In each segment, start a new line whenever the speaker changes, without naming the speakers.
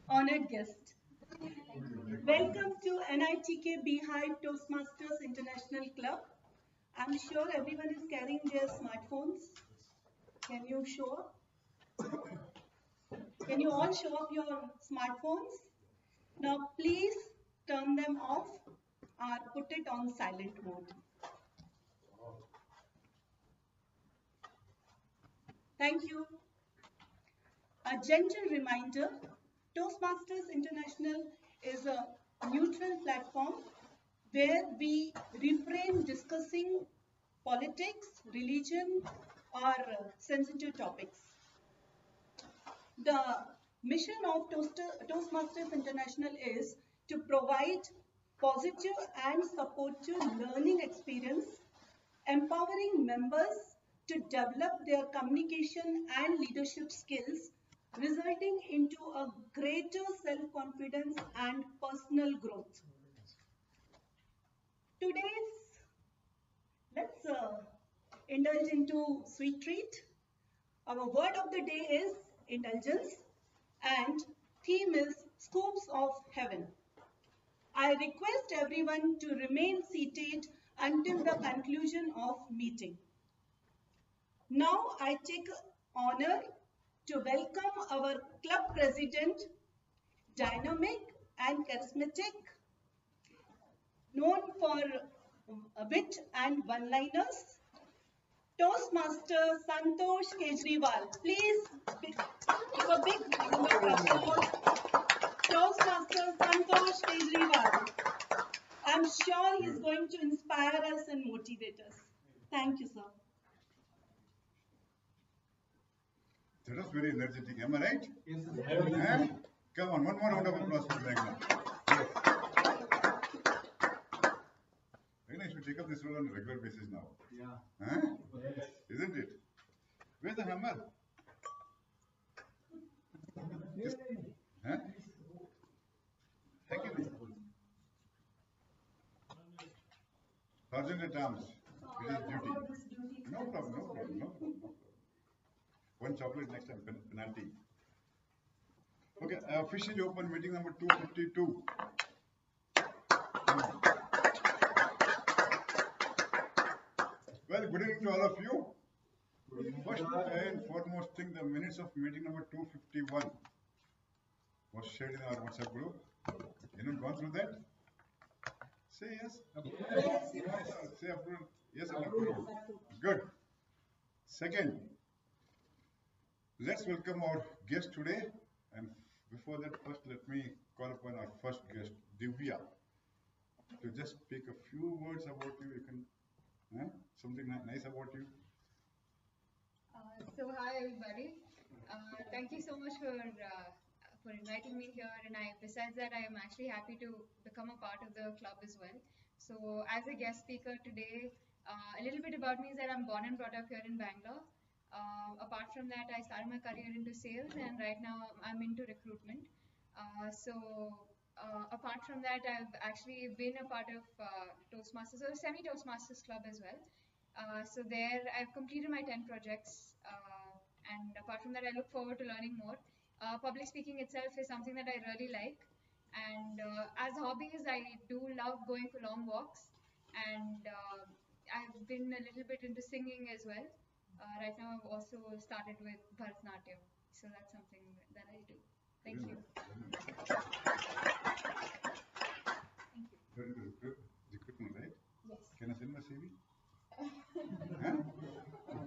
honored guest. Welcome to Nitk Bhive Toastmasters International Club. I'm sure everyone is carrying their smartphones. Can you show up? Can you all show up your smartphones? Now please turn them off or put it on silent mode. Thank you. A gentle reminder, Toastmasters International is a neutral platform where we refrain discussing politics, religion, or sensitive topics. The mission of Toastmasters International is to provide positive and supportive learning experience, empowering members to develop their communication and leadership skills, resulting into a greater self-confidence and personal growth. Today's, let's indulge into sweet treat. Our word of the day is indulgence and theme is scoops of heaven. I request everyone to remain seated until the conclusion of meeting. Now I take honor to welcome our club president, dynamic and charismatic, known for wit and one-liners, Toastmaster Santosh Kejriwal. Please give a big round of applause. Toastmaster Santosh Kejriwal. I'm sure he's going to inspire us and motivate us. Thank you, sir.
That was very energetic, am I right? Yes, sir. Come on, one more round of applause for Ragnar. Ragnar should take up this role on a regular basis now. Yeah. Huh? Yes. Isn't it? Where's the hammer? Yes. Huh? Thank you. Sergeant at arms. It is duty. No problem. One chocolate next time, penalty. Okay, officially open meeting number 252. Well, good evening to all of you. First and foremost thing, the minutes of meeting number 251 was shared in our WhatsApp group. Anyone gone through that? Say yes. Yes. Say approve. Yes, approve. Good. Second, let's welcome our guest today. And before that, first let me call upon our first guest, Divya, to just speak a few words about you. You can, something nice about you.
So hi everybody. Thank you so much for inviting me here. And besides that, I am actually happy to become a part of the club as well. So as a guest speaker today, a little bit about me is that I'm born and brought up here in Bangalore. Apart from that, I started my career into sales, and right now I'm into recruitment. Apart from that, I've actually been a part of Toastmasters or semi-Toastmasters club as well. So there, I've completed my 10 projects, and apart from that, I look forward to learning more. Public speaking itself is something that I really like, and as hobbies, I do love going for long walks, and I've been a little bit into singing as well. Right now, I've also started with Bharatanatyam, so that's something that I do. Thank you.
Thank you. Recruitment, right?
Yes.
Can I send my CV?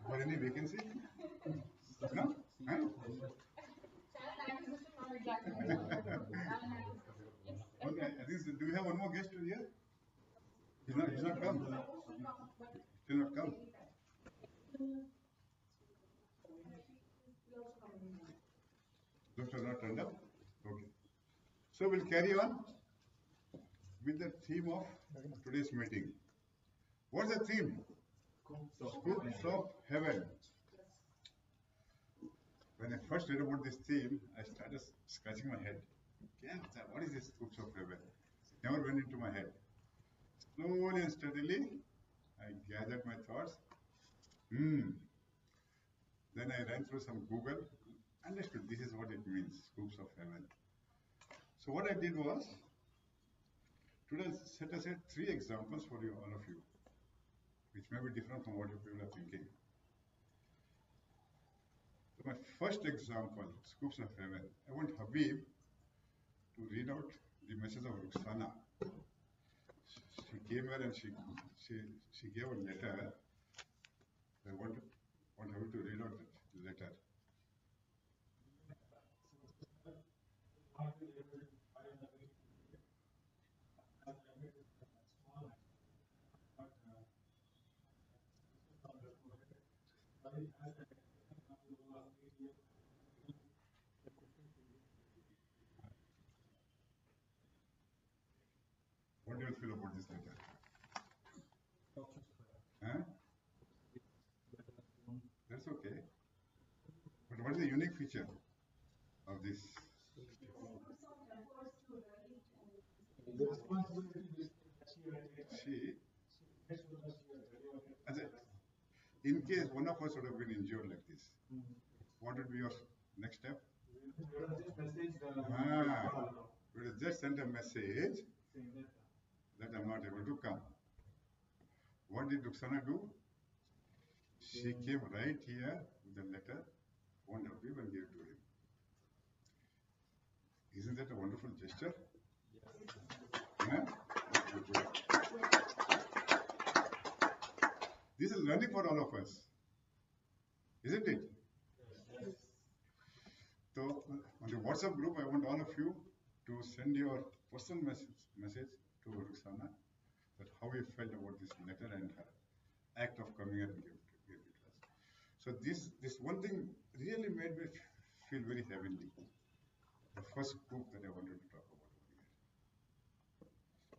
For any vacancy? No? Okay, I think, do we have one more guest here? He's not come. Still not come. Those are not turned up? Okay. So we'll carry on with the theme of today's meeting. What's the theme? Scoops of heaven. When I first read about this theme, I started scratching my head. What is this scoops of heaven? It never went into my head. Slowly and steadily, I gathered my thoughts. Then I ran through some Google, understood this is what it means, scoops of heaven. So what I did was, today set aside 3 examples for you, all of you, which may be different from what you people are thinking. So my first example, Scoops of Heaven. I want Habib to read out the message of Ruxana. She came here and she gave a letter. I want Habib to read out the letter. What do you feel about this letter? Huh? That's okay. But what is the unique feature of this? She, in case one of us would have been injured like this, what would be your next step? We would have just sent a message that I'm not able to come. What did Ruxana do? She came right here with the letter, phoned Habib and gave it to him. Isn't that a wonderful gesture? Huh? This is learning for all of us, isn't it? So on the WhatsApp group, I want all of you to send your personal message to Ruxana that how you felt about this letter and her act of coming here and giving it to us. So this one thing really made me feel very heavenly. The first group that I wanted to talk about over here.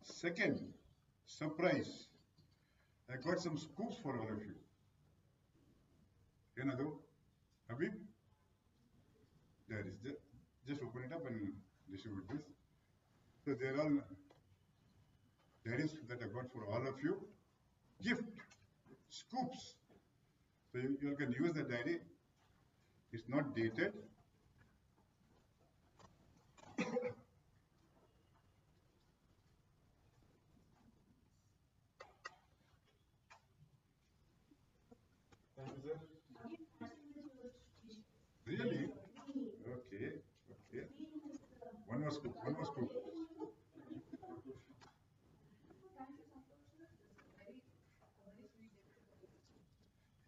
Second, surprise. I got some scoops for all of you. You know, Habib? There is. Just open it up and distribute this. So they're all diaries that I got for all of you. Gift, scoops. So you can use the diary. It's not dated. Really? Okay. Okay. One more scoop. One more scoop.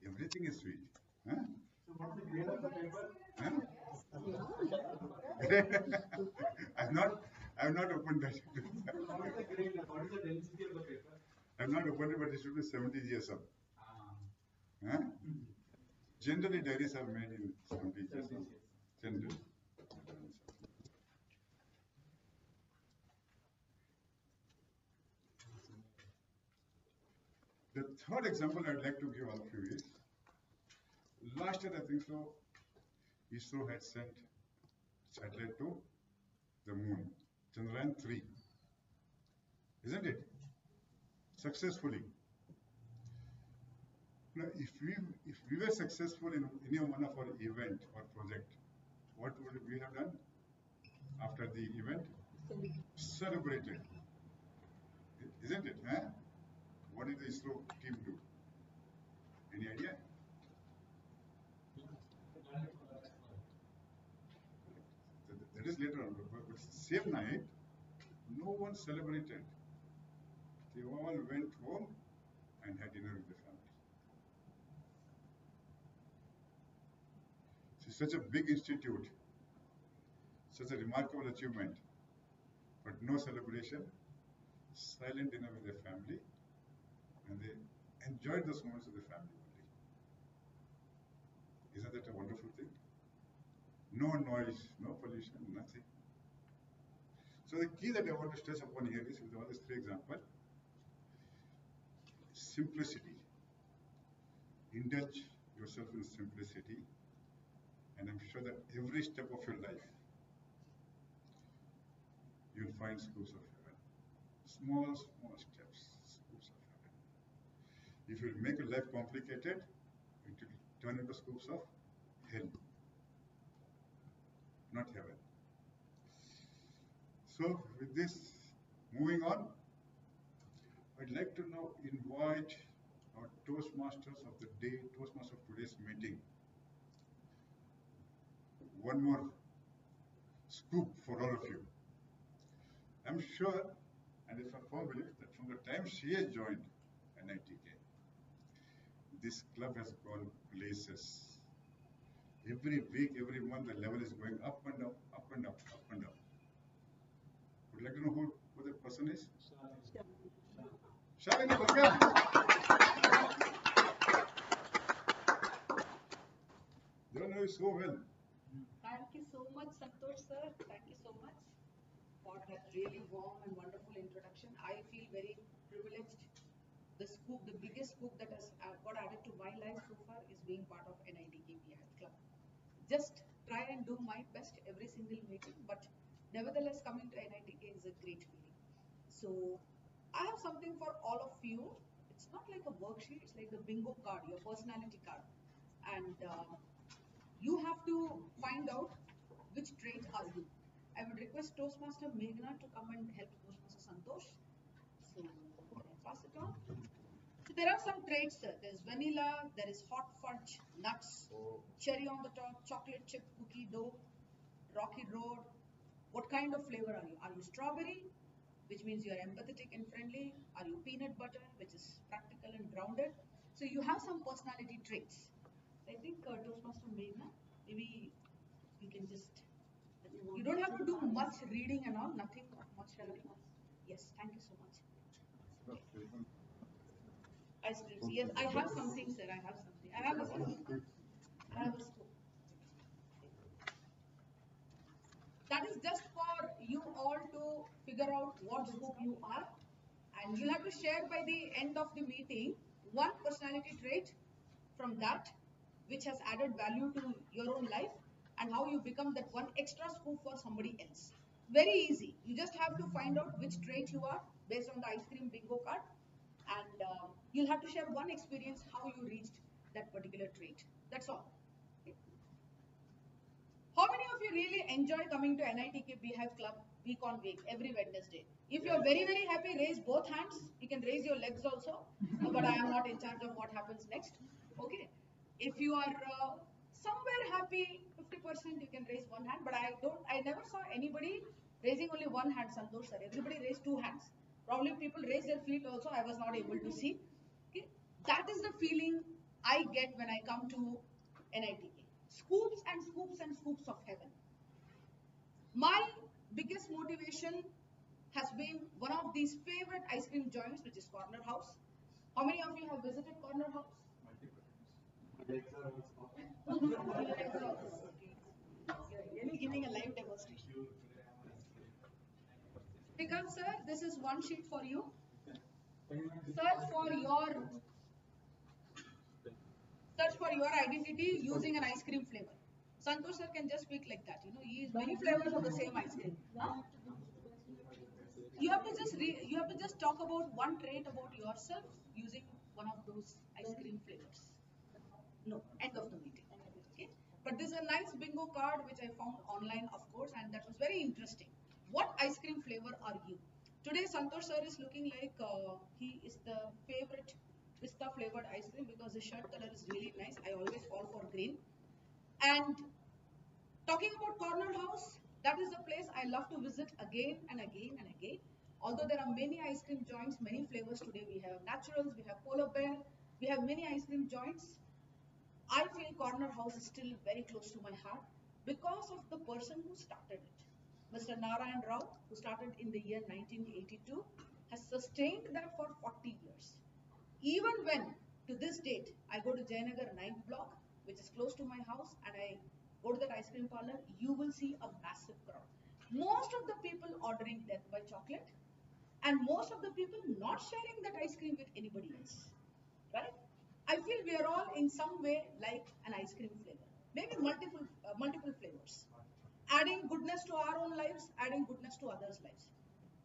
Everything is sweet. Huh?
So what's the grade of the paper?
Huh? I've not opened that.
What is the grade? What is the density of the paper?
I've not opened it, but it should be 70 GSM.
Ah.
Huh? Generally, diaries are made in 70 GSM. Generally. The third example I'd like to give all of you is, last year I think so, ISRO had sent satellite to the moon, Chandrayaan 3, isn't it? Successfully. Now, if we were successful in any one of our event or project, what would we have done after the event? Celebrated, isn't it? Huh? What did the ISRO team do? Any idea? That is later on, but same night, no one celebrated. They all went home and had dinner with the family. It's such a big institute, such a remarkable achievement, but no celebration, silent dinner with the family, and they enjoyed those moments with the family only. Isn't that a wonderful thing? No noise, no pollution, nothing. So the key that I want to stress upon here is, with all these 3 examples, simplicity. Indulge yourself in simplicity, and I'm sure that every step of your life, you'll find schools of heaven. Small, small steps, schools of heaven. If you make your life complicated, it will turn into schools of hell, not heaven. So with this, moving on, I'd like to now invite our Toastmasters of the day, Toastmasters of today's meeting. One more scoop for all of you. I'm sure, and it's a firm belief, that from the time she has joined NITK, this club has gone places. Every week, every month, the level is going up and up, up and up, up and up. Would you like to know who the person is? Shalini, welcome. You know you so well.
Thank you so much, Santosh sir. Thank you so much for that really warm and wonderful introduction. I feel very privileged. The scoop, the biggest scoop that has got added to my life so far is being part of NITK Bhive Club. Just try and do my best every single meeting, but nevertheless, coming to NITK is a great feeling. So, I have something for all of you. It's not like a worksheet, it's like the bingo card, your personality card. And you have to find out which trait are you. I would request Toastmaster Meghna to come and help Toastmaster Santosh. So, can I pass it on? So there are some traits, sir. There's vanilla, there is hot fudge, nuts, cherry on the top, chocolate chip cookie dough, rocky road. What kind of flavor are you? Are you strawberry, which means you are empathetic and friendly? Are you peanut butter, which is practical and grounded? So you have some personality traits. I think Toastmaster Meghna, maybe you can just, you don't have to do much reading and all, nothing much reading. Yes, thank you so much. Ice creams. Yes, I have something, sir. I have something. I have a scoop. I have a scoop. That is just for you all to figure out what scoop you are. And you'll have to share by the end of the meeting one personality trait from that which has added value to your own life and how you become that one extra scoop for somebody else. Very easy. You just have to find out which trait you are based on the ice cream bingo card, and you'll have to share one experience how you reached that particular trait. That's all. Okay. How many of you really enjoy coming to NITK Beehive Club week on week, every Wednesday? If you're very, very happy, raise both hands. You can raise your legs also, but I am not in charge of what happens next. Okay. If you are somewhere happy, 50%, you can raise one hand, but I never saw anybody raising only one hand, Santosh sir. Everybody raised two hands. Probably people raise their feet also, I was not able to see. Okay. That is the feeling I get when I come to NITK. Scoops and scoops and scoops of heaven. My biggest motivation has been one of these favorite ice cream joints, which is Corner House. How many of you have visited Corner House? You're really giving a live demonstration. Because, sir, this is one sheet for you. Search for your identity using an ice cream flavor. Santosh sir can just speak like that. You know, he is many flavors of the same ice cream. Huh? You have to just talk about one trait about yourself using one of those ice cream flavors. No, end of the meeting. Okay. But this is a nice bingo card which I found online, of course, and that was very interesting. What ice cream flavor are you? Today, Santosh sir is looking like he is the favorite pista flavored ice cream because his shirt color is really nice. I always fall for green. And talking about Corner House, that is the place I love to visit again and again and again. Although there are many ice cream joints, many flavors today. We have naturals, we have polar bear, we have many ice cream joints. I feel Corner House is still very close to my heart because of the person who started it. Mr. Narayan Rao, who started in the year 1982, has sustained that for 40 years. Even when, to this date, I go to Jayanagar 9th block, which is close to my house, and I go to that ice cream parlor, you will see a massive crowd. Most of the people ordering Death by Chocolate, and most of the people not sharing that ice cream with anybody else. Right? I feel we are all in some way like an ice cream flavor, maybe multiple flavors, adding goodness to our own lives, adding goodness to others' lives.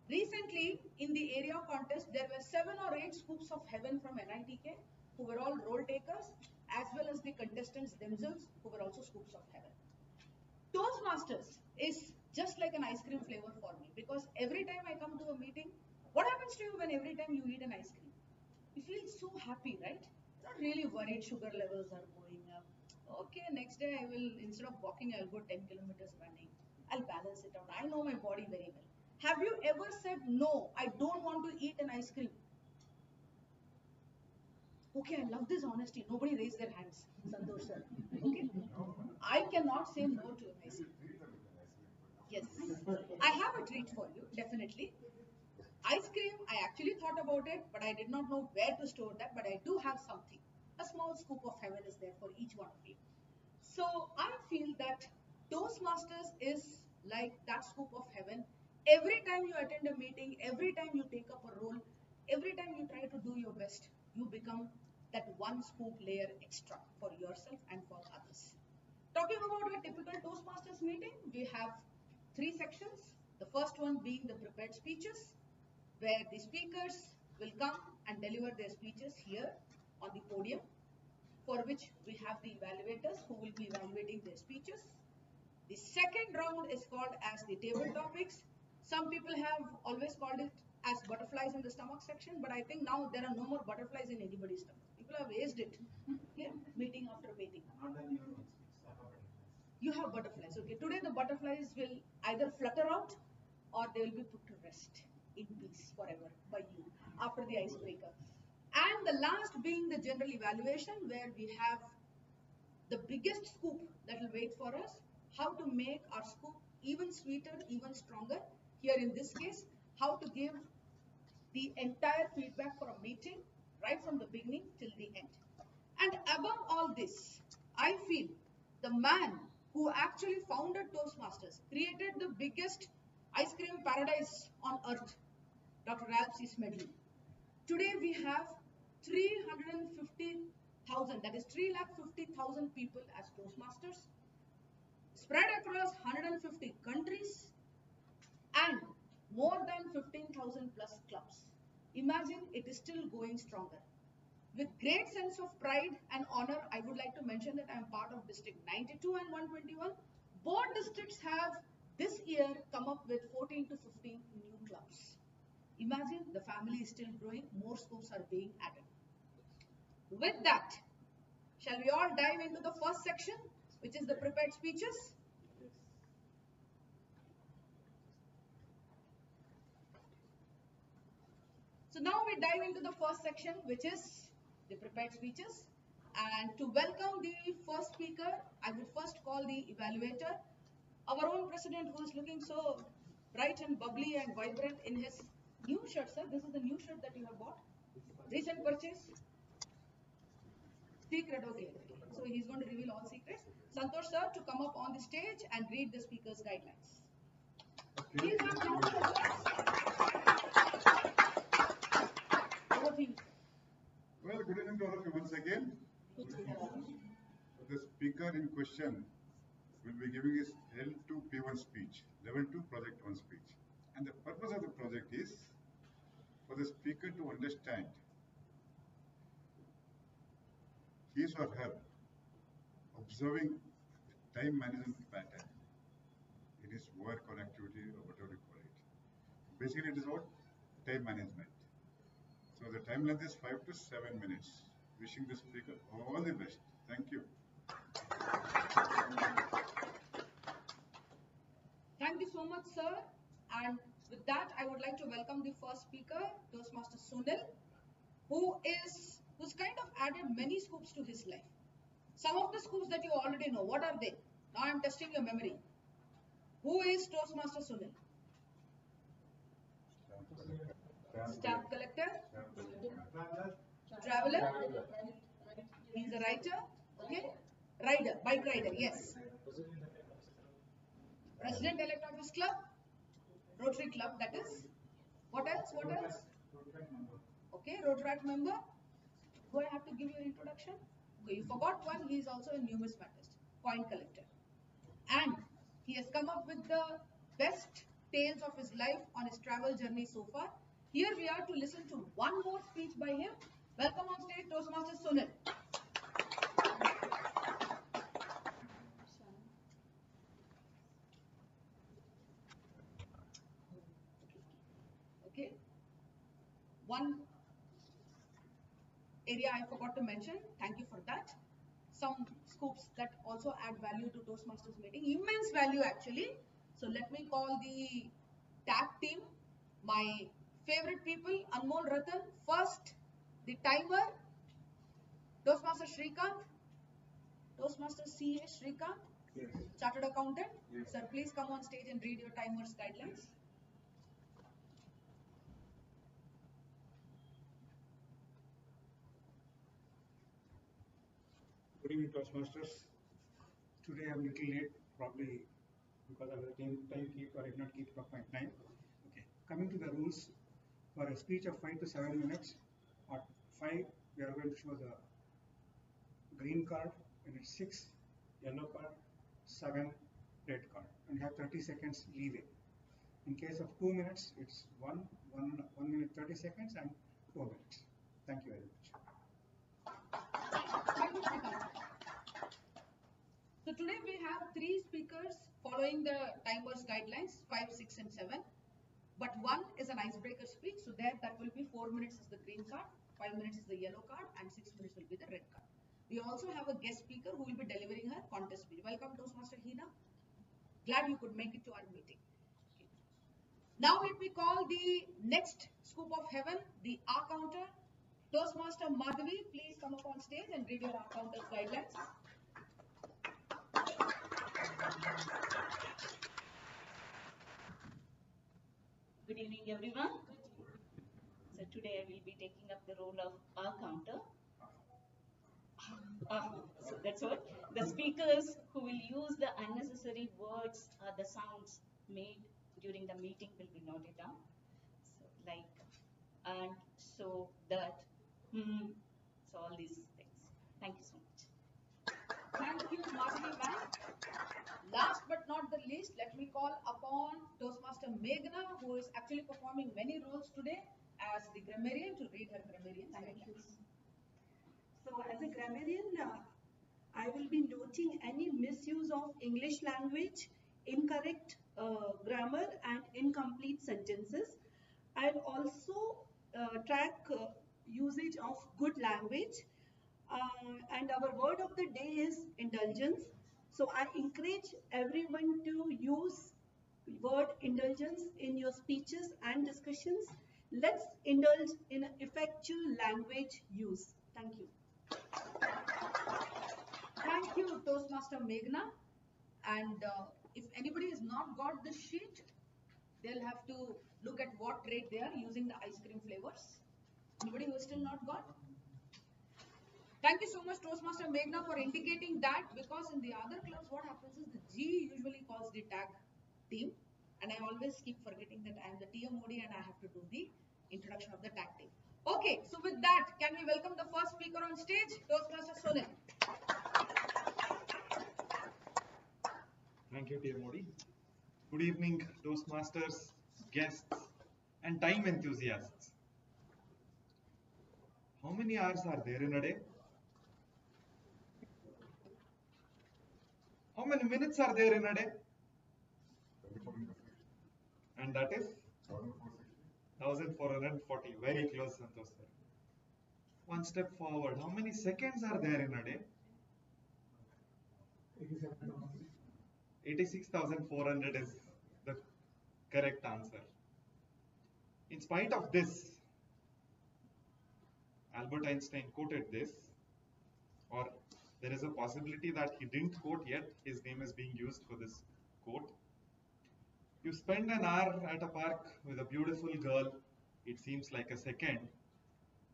Recently, in the area contest, there were 7 or 8 scoops of heaven from NITK who were all role takers, as well as the contestants themselves who were also scoops of heaven. Toastmasters is just like an ice cream flavor for me, because every time I come to a meeting, what happens to you when every time you eat an ice cream? You feel so happy, right? Not really worried sugar levels are going up. Okay, next day I will, instead of walking, I'll go 10 kilometers running. I'll balance it out. I know my body very well. Have you ever said, no, I don't want to eat an ice cream? Okay, I love this honesty. Nobody raised their hands. Santosh sir. Okay. I cannot say no to an ice cream. Yes. I have a treat for you, definitely. Ice cream, I actually thought about it, but I did not know where to store that. But I do have something. A small scoop of heaven is there for each one of you. So I feel that Toastmasters is like that scoop of heaven. Every time you attend a meeting, every time you take up a role, every time you try to do your best, you become that one scoop layer extra for yourself and for others. Talking about a typical Toastmasters meeting, we have three sections. The first one being the prepared speeches, where the speakers will come and deliver their speeches here on the podium, for which we have the evaluators who will be evaluating their speeches. The second round is called as the table topics. Some people have always called it as butterflies in the stomach section, but I think now there are no more butterflies in anybody's stomach. People have aced it. Yeah, meeting after meeting.
Not the new ones.
You have butterflies. Okay, today the butterflies will either flutter out or they will be put to rest in peace forever by you after the icebreaker. And the last being the general evaluation, where we have the biggest scoop that will wait for us, how to make our scoop even sweeter, even stronger. Here in this case, how to give the entire feedback for a meeting right from the beginning till the end. And above all this, I feel the man who actually founded Toastmasters, created the biggest ice cream paradise on earth, Dr. Ralph C. Smedley. Today we have 350,000, that is 350,000 people as Toastmasters, spread across 150 countries and more than 15,000 plus clubs. Imagine it is still going stronger. With great sense of pride and honor, I would like to mention that I am part of District 92 and 121. Both districts have this year come up with 14 to 15 new clubs. Imagine the family is still growing, more scoops are being added. With that, shall we all dive into the first section, which is the prepared speeches? So now we dive into the first section, which is the prepared speeches. And to welcome the first speaker, I would first call the evaluator, our own president, who is looking so bright and bubbly and vibrant in his new shirt, sir. This is the new shirt that you have bought. Recent purchase. Secret, okay. So he's going to reveal all secrets. Santosh sir to come up on the stage and read the speaker's guidelines. Please have round of applause. Over to you, sir.
Well, good evening to all of you once again. The speaker in question will be giving his L2 P1 speech, level 2 project 1 speech. And the purpose of the project is for the speaker to understand his or her observing the time management pattern in his work or activity or whatever you call it. Basically, it is about time management. So the time length is 5 to 7 minutes. Wishing the speaker all the best. Thank you.
Thank you so much, sir. And with that, I would like to welcome the first speaker, Toastmaster Sunil, who's kind of added many scoops to his life. Some of the scoops that you already know, what are they? Now I'm testing your memory. Who is Toastmaster Sunil? Stamp collector, traveler, he's a writer, okay? Rider, bike rider, yes. President-elect of his club, Rotary Club, that is. What else? What else? Okay, Rotaract member. Do I have to give you an introduction? Okay, you forgot one. He is also a numismatist, coin collector. And he has come up with the best tales of his life on his travel journey so far. Here we are to listen to one more speech by him. Welcome on stage, Toastmaster Sunil. Okay. One area I forgot to mention, thank you for that. Some scoops that also add value to Toastmasters meeting, immense value actually. So let me call the tag team, my favorite people, Anmol Ratan. First, the timer, Toastmaster Shrikant, Toastmaster CA Shrikant,
Yes.
Chartered Accountant.
Yes.
Sir, please come on stage and read your timer's guidelines.
Good evening, Toastmasters. Today I'm a little late, probably because I was a timekeeper. I did not keep up my time. Okay. Coming to the rules, for a speech of 5 to 7 minutes, at 5 we are going to show the green card, and it's 6 yellow card, 7 red card, and have 30 seconds leeway. In case of 2 minutes, it's 1 minute 30 seconds and 4 minutes. Thank you very much.
Thank you, Shrikant. So today we have 3 speakers following the timer's guidelines, 5, 6 and 7. But one is an icebreaker speech, so there that will be 4 minutes is the green card, 5 minutes is the yellow card, and 6 minutes will be the red card. We also have a guest speaker who will be delivering her contest speech. Welcome, Toastmaster Hina. Glad you could make it to our meeting. Okay. Now let me call the next scoop of heaven, the R counter. Toastmaster Madhavi, please come up on stage and read your R counter's guidelines.
Good evening, everyone. So today I will be taking up the role of R counter. So that's what the speakers who will use the unnecessary words or the sounds made during the meeting will be noted down. So like and so that so all these things. Thank you so much.
Thank you, Madhavi ma'am. Last but not the least, let me call upon Toastmaster Meghna, who is actually performing many roles today as the grammarian, to read her grammarian guidelines.
So as a grammarian, I will be noting any misuse of English language, incorrect grammar and incomplete sentences. I'll also track usage of good language. And our word of the day is indulgence. So I encourage everyone to use word indulgence in your speeches and discussions. Let's indulge in effectual language use. Thank you.
Thank you, Toastmaster Meghna. And if anybody has not got the sheet, they'll have to look at what rate they are using the ice cream flavors. Anybody who has still not got? Thank you so much, Toastmaster Meghna, for indicating that, because in the other clubs, what happens is the G usually calls the tag team, and I always keep forgetting that I am the TMOD and I have to do the introduction of the tag team. Okay, so with that, can we welcome the first speaker on stage, Toastmaster Sonil?
Thank you, dear Modi. Good evening, Toastmasters, guests, and time enthusiasts. How many hours are there in a day? How many minutes are there in a day? And that is 1440. Very close, Santosh sir. One step forward. How many seconds are there in a day? 86,400 is the correct answer. In spite of this, Albert Einstein quoted this, or there is a possibility that he didn't quote yet. His name is being used for this quote. You spend an hour at a park with a beautiful girl, it seems like a second.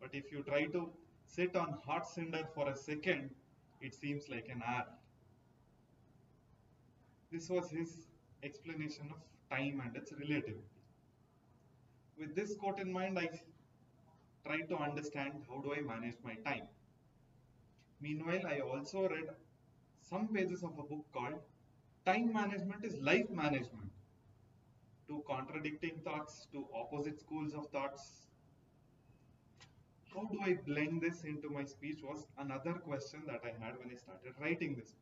But if you try to sit on hot cinder for a second, it seems like an hour. This was his explanation of time and its relativity. With this quote in mind, I tried to understand how do I manage my time. Meanwhile, I also read some pages of a book called Time Management is Life Management. Two contradicting thoughts, two opposite schools of thoughts. How do I blend this into my speech was another question that I had when I started writing this speech.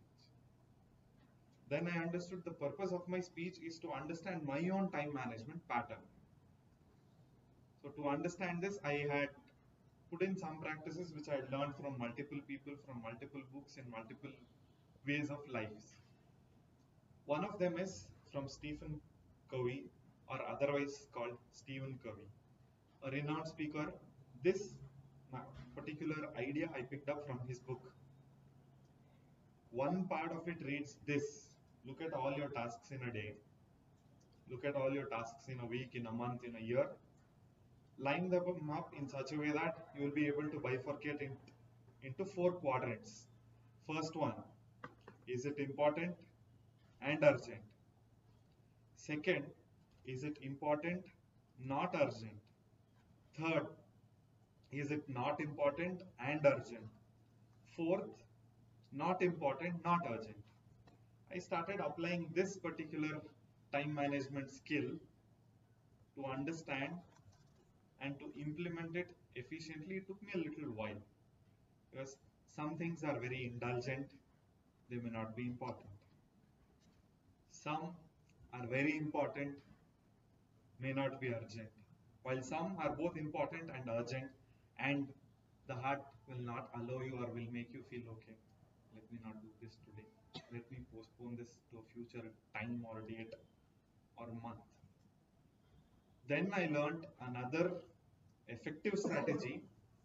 Then I understood the purpose of my speech is to understand my own time management pattern. So to understand this, I had put in some practices which I had learned from multiple people, from multiple books, in multiple ways of lives. One of them is from Stephen Covey, or otherwise called Stephen Covey, a renowned speaker. This particular idea I picked up from his book. One part of it reads this: look at all your tasks in a day, look at all your tasks in a week, in a month, in a year, line them up in such a way that you will be able to bifurcate it into 4 quadrants. First one, is it important and urgent? Second, is it important, not urgent? Third, is it not important and urgent? Fourth, not important, not urgent. I started applying this particular time management skill to understand and to implement it efficiently. It took me a little while because some things are very indulgent, they may not be important. Some are very important, may not be urgent, while some are both important and urgent, and the heart will not allow you or will make you feel, okay, let me not do this today, let me postpone this to a future time or date or month. Then I learned another effective strategy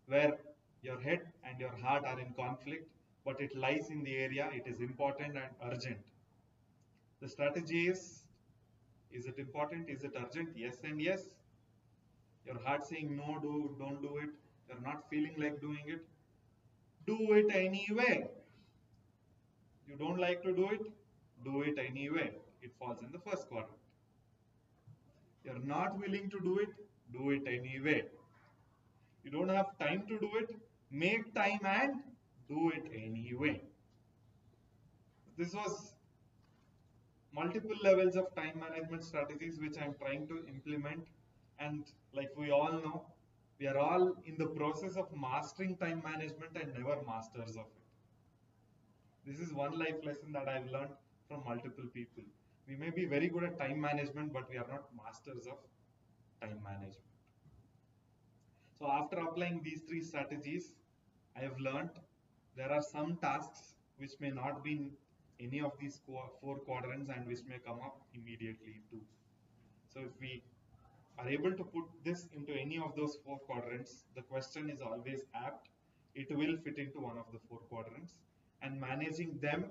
where your head and your heart are in conflict, but it lies in the area, it is important and urgent. The strategy is it important? Is it urgent? Yes and yes. Your heart saying no, don't do it. You're not feeling like doing it. Do it anyway. You don't like to do it? Do it anyway. It falls in the first quadrant. You're not willing to do it? Do it anyway. You don't have time to do it? Make time and do it anyway. This was multiple levels of time management strategies which I'm trying to implement, and like we all know, we are all in the process of mastering time management and never masters of it. This is one life lesson that I've learned from multiple people. We may be very good at time management, but we are not masters of time management. So after applying these 3 strategies, I have learned there are some tasks which may not be in any of these 4 quadrants and which may come up immediately too. So if we are able to put this into any of those 4 quadrants, the question is always apt. It will fit into one of the 4 quadrants, and managing them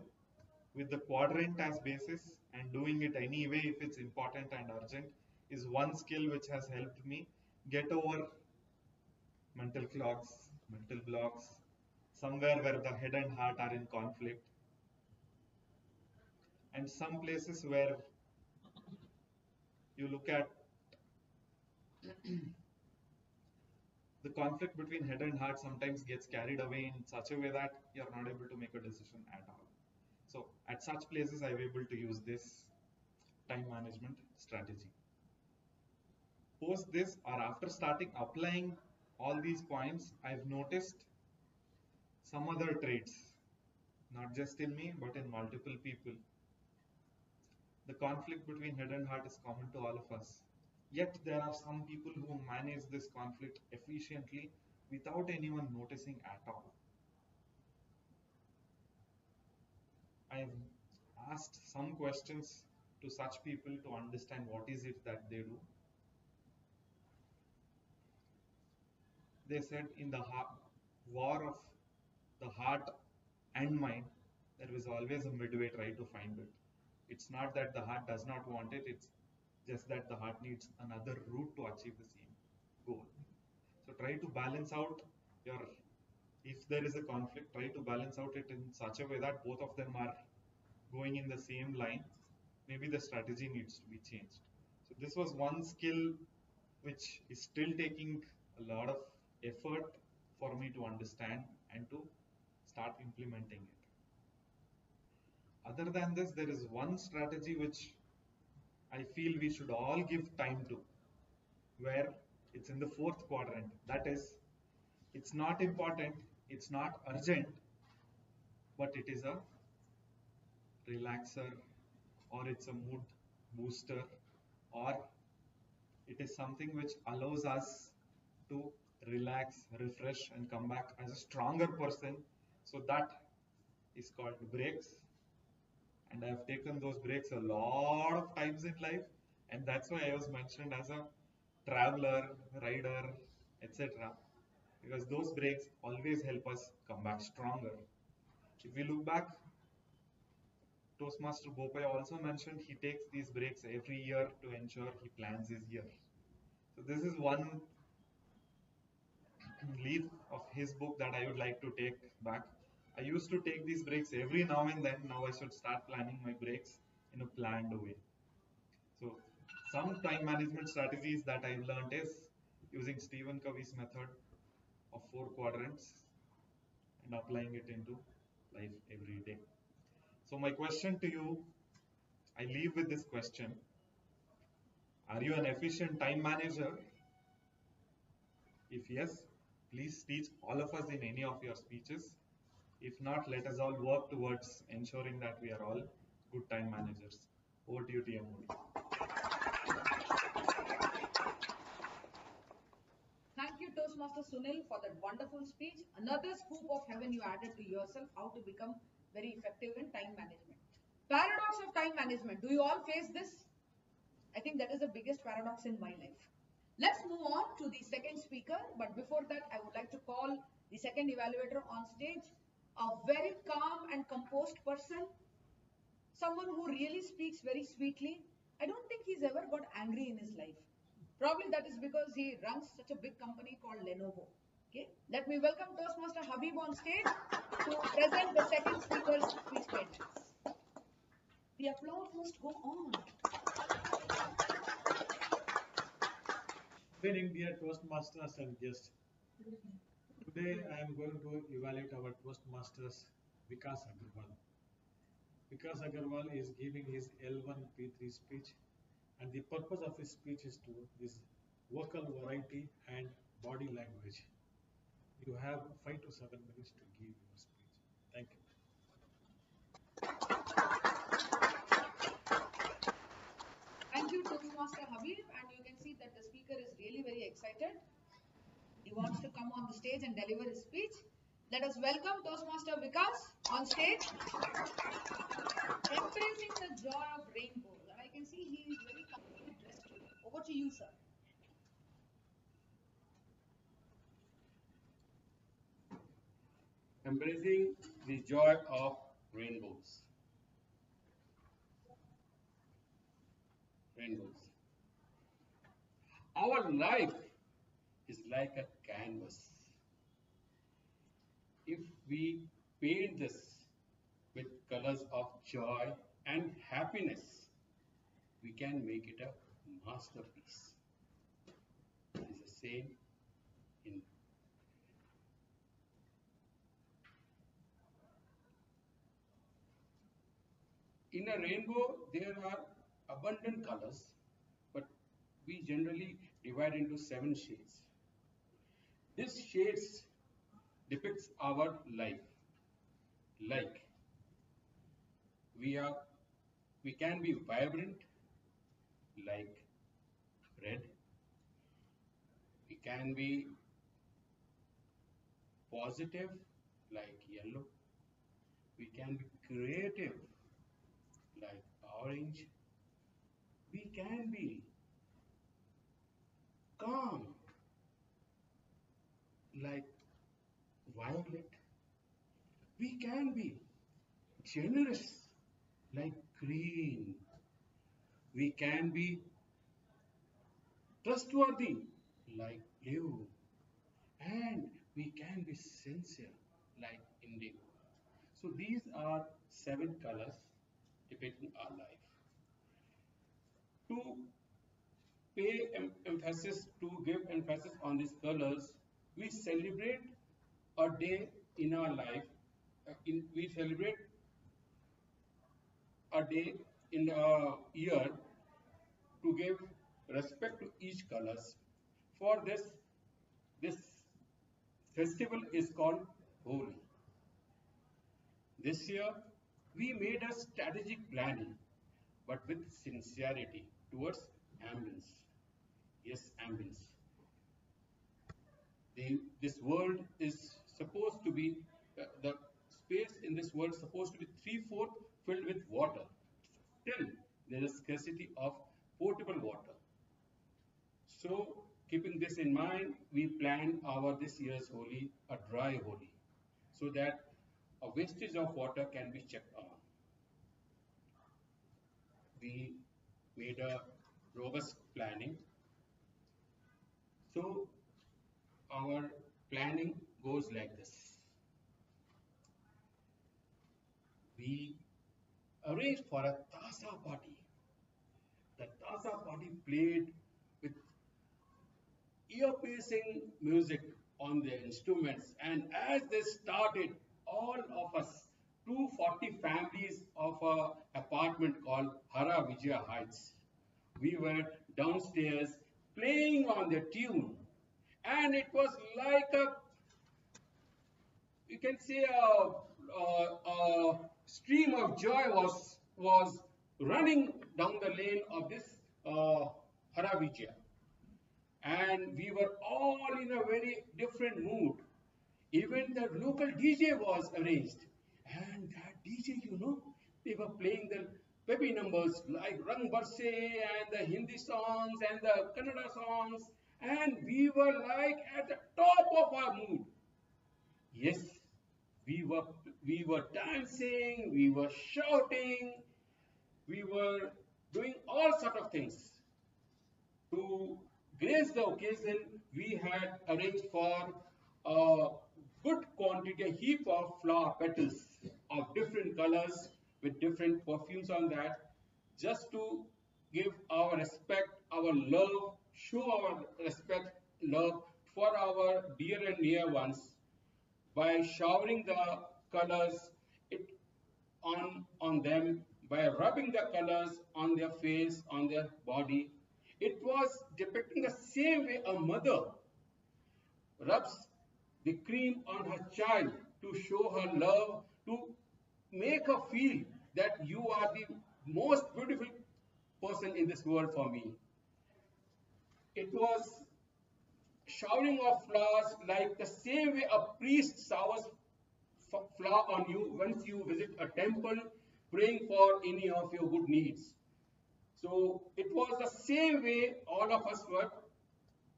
with the quadrant as basis and doing it anyway if it's important and urgent is one skill which has helped me get over mental clogs, mental blocks, somewhere where the head and heart are in conflict, and some places where you look at the conflict between head and heart sometimes gets carried away in such a way that you're not able to make a decision at all. So at such places, I'm able to use this time management strategy. Post this, or after starting applying all these points, I've noticed some other traits, not just in me, but in multiple people. The conflict between head and heart is common to all of us. Yet there are some people who manage this conflict efficiently without anyone noticing at all. I've asked some questions to such people to understand what is it that they do. They said in the war of the heart and mind, there is always a midway try to find it. It's not that the heart does not want it, it's just that the heart needs another route to achieve the same goal. So try to balance out your, if there is a conflict, try to balance out it in such a way that both of them are going in the same line. Maybe the strategy needs to be changed. So this was one skill which is still taking a lot of effort for me to understand and to start implementing it. Other than this, there is one strategy which I feel we should all give time to, where it's in the 4th quadrant. That is, it's not important, it's not urgent, but it is a relaxer, or it's a mood booster, or it is something which allows us to relax, refresh, and come back as a stronger person. So that is called breaks. And I have taken those breaks a lot of times in life, and that's why I was mentioned as a traveler, rider, etc. Because those breaks always help us come back stronger. If we look back, Toastmaster Bopai also mentioned he takes these breaks every year to ensure he plans his year. So this is one leaf of his book that I would like to take back. I used to take these breaks every now and then. Now I should start planning my breaks in a planned way. So some time management strategies that I've learned is using Stephen Covey's method of 4 quadrants and applying it into life every day. So my question to you, I leave with this question. Are you an efficient time manager? If yes, please teach all of us in any of your speeches. If not, let us all work towards ensuring that we are all good time managers. Over to you, TM Modi.
Thank you, Toastmaster Sunil, for that wonderful speech. Another scoop of heaven you added to yourself, how to become very effective in time management. Paradox of time management. Do you all face this? I think that is the biggest paradox in my life. Let's move on to the second speaker. But before that, I would like to call the second evaluator on stage. A very calm and composed person. Someone who really speaks very sweetly. I don't think he's ever got angry in his life. Probably that is because he runs such a big company called Lenovo. Okay, let me welcome Toastmaster Habib on stage to present the second speaker's speech credentials. The applause must go on.
Good evening, dear Toastmasters and guests. Today I am going to evaluate our Toastmasters Vikas Agarwal. Vikas Agarwal is giving his L1 P3 speech, and the purpose of his speech is vocal variety and body language. You have 5 to 7 minutes to give your speech. Thank you.
Thank you, Toastmaster Habib, and you can see that the speaker is really very excited. He wants to come on the stage and deliver his speech. Let us welcome Toastmaster Vikas on stage. Embracing the joy of rainbows. And I can see he is very comfortably dressed today. Over to you, sir.
Embracing the joy of rainbows. Rainbows. Our life is like a canvas. If we paint this with colors of joy and happiness, we can make it a masterpiece. It is the same in a rainbow. There are abundant colors, but we generally divide into 7 shades. These shades depicts our life. Like we can be vibrant like red. We can be positive like yellow. We can be creative like orange. We can be calm like violet. We can be generous like green. We can be trustworthy like blue. And we can be sincere like indigo. So these are 7 colors depicting our life. To give emphasis on these colors, we celebrate a day in our life. We celebrate a day in a year to give respect to each colors. For this festival is called Holi. This year, we made a strategic planning, but with sincerity towards ambience. Yes, ambience. this world is supposed to be, the space in this world is supposed to be 3/4 filled with water. Still, there is scarcity of potable water. So, keeping this in mind, we planned our this year's Holi a dry Holi, so that a wastage of water can be checked on. We made a robust planning. So, our planning goes like this. We arranged for a Tasa party. The Tasa party played with ear-piercing music on their instruments, and as they started, all of us, 240 families of a apartment called Hara Vijaya Heights, we were downstairs playing on the tune, and it was like a, you can say, a stream of joy was running down the lane of this Hara Vijaya. And we were all in a very different mood. Even the local DJ was arranged. And that DJ, they were playing the baby numbers like Rang Barse and the Hindi songs and the Kannada songs. And we were like at the top of our mood. Yes, we were dancing, we were shouting, we were doing all sort of things. To grace the occasion, we had arranged for a good quantity, a heap of flower petals of different colors with different perfumes on that, just to give our respect, our love, show our respect, love for our dear and near ones by showering the colors on them, by rubbing the colors on their face, on their body. It was depicting the same way a mother rubs the cream on her child to show her love, to make her feel that you are the most beautiful person in this world for me. It was showering of flowers like the same way a priest showers flower on you once you visit a temple praying for any of your good needs. So it was the same way all of us were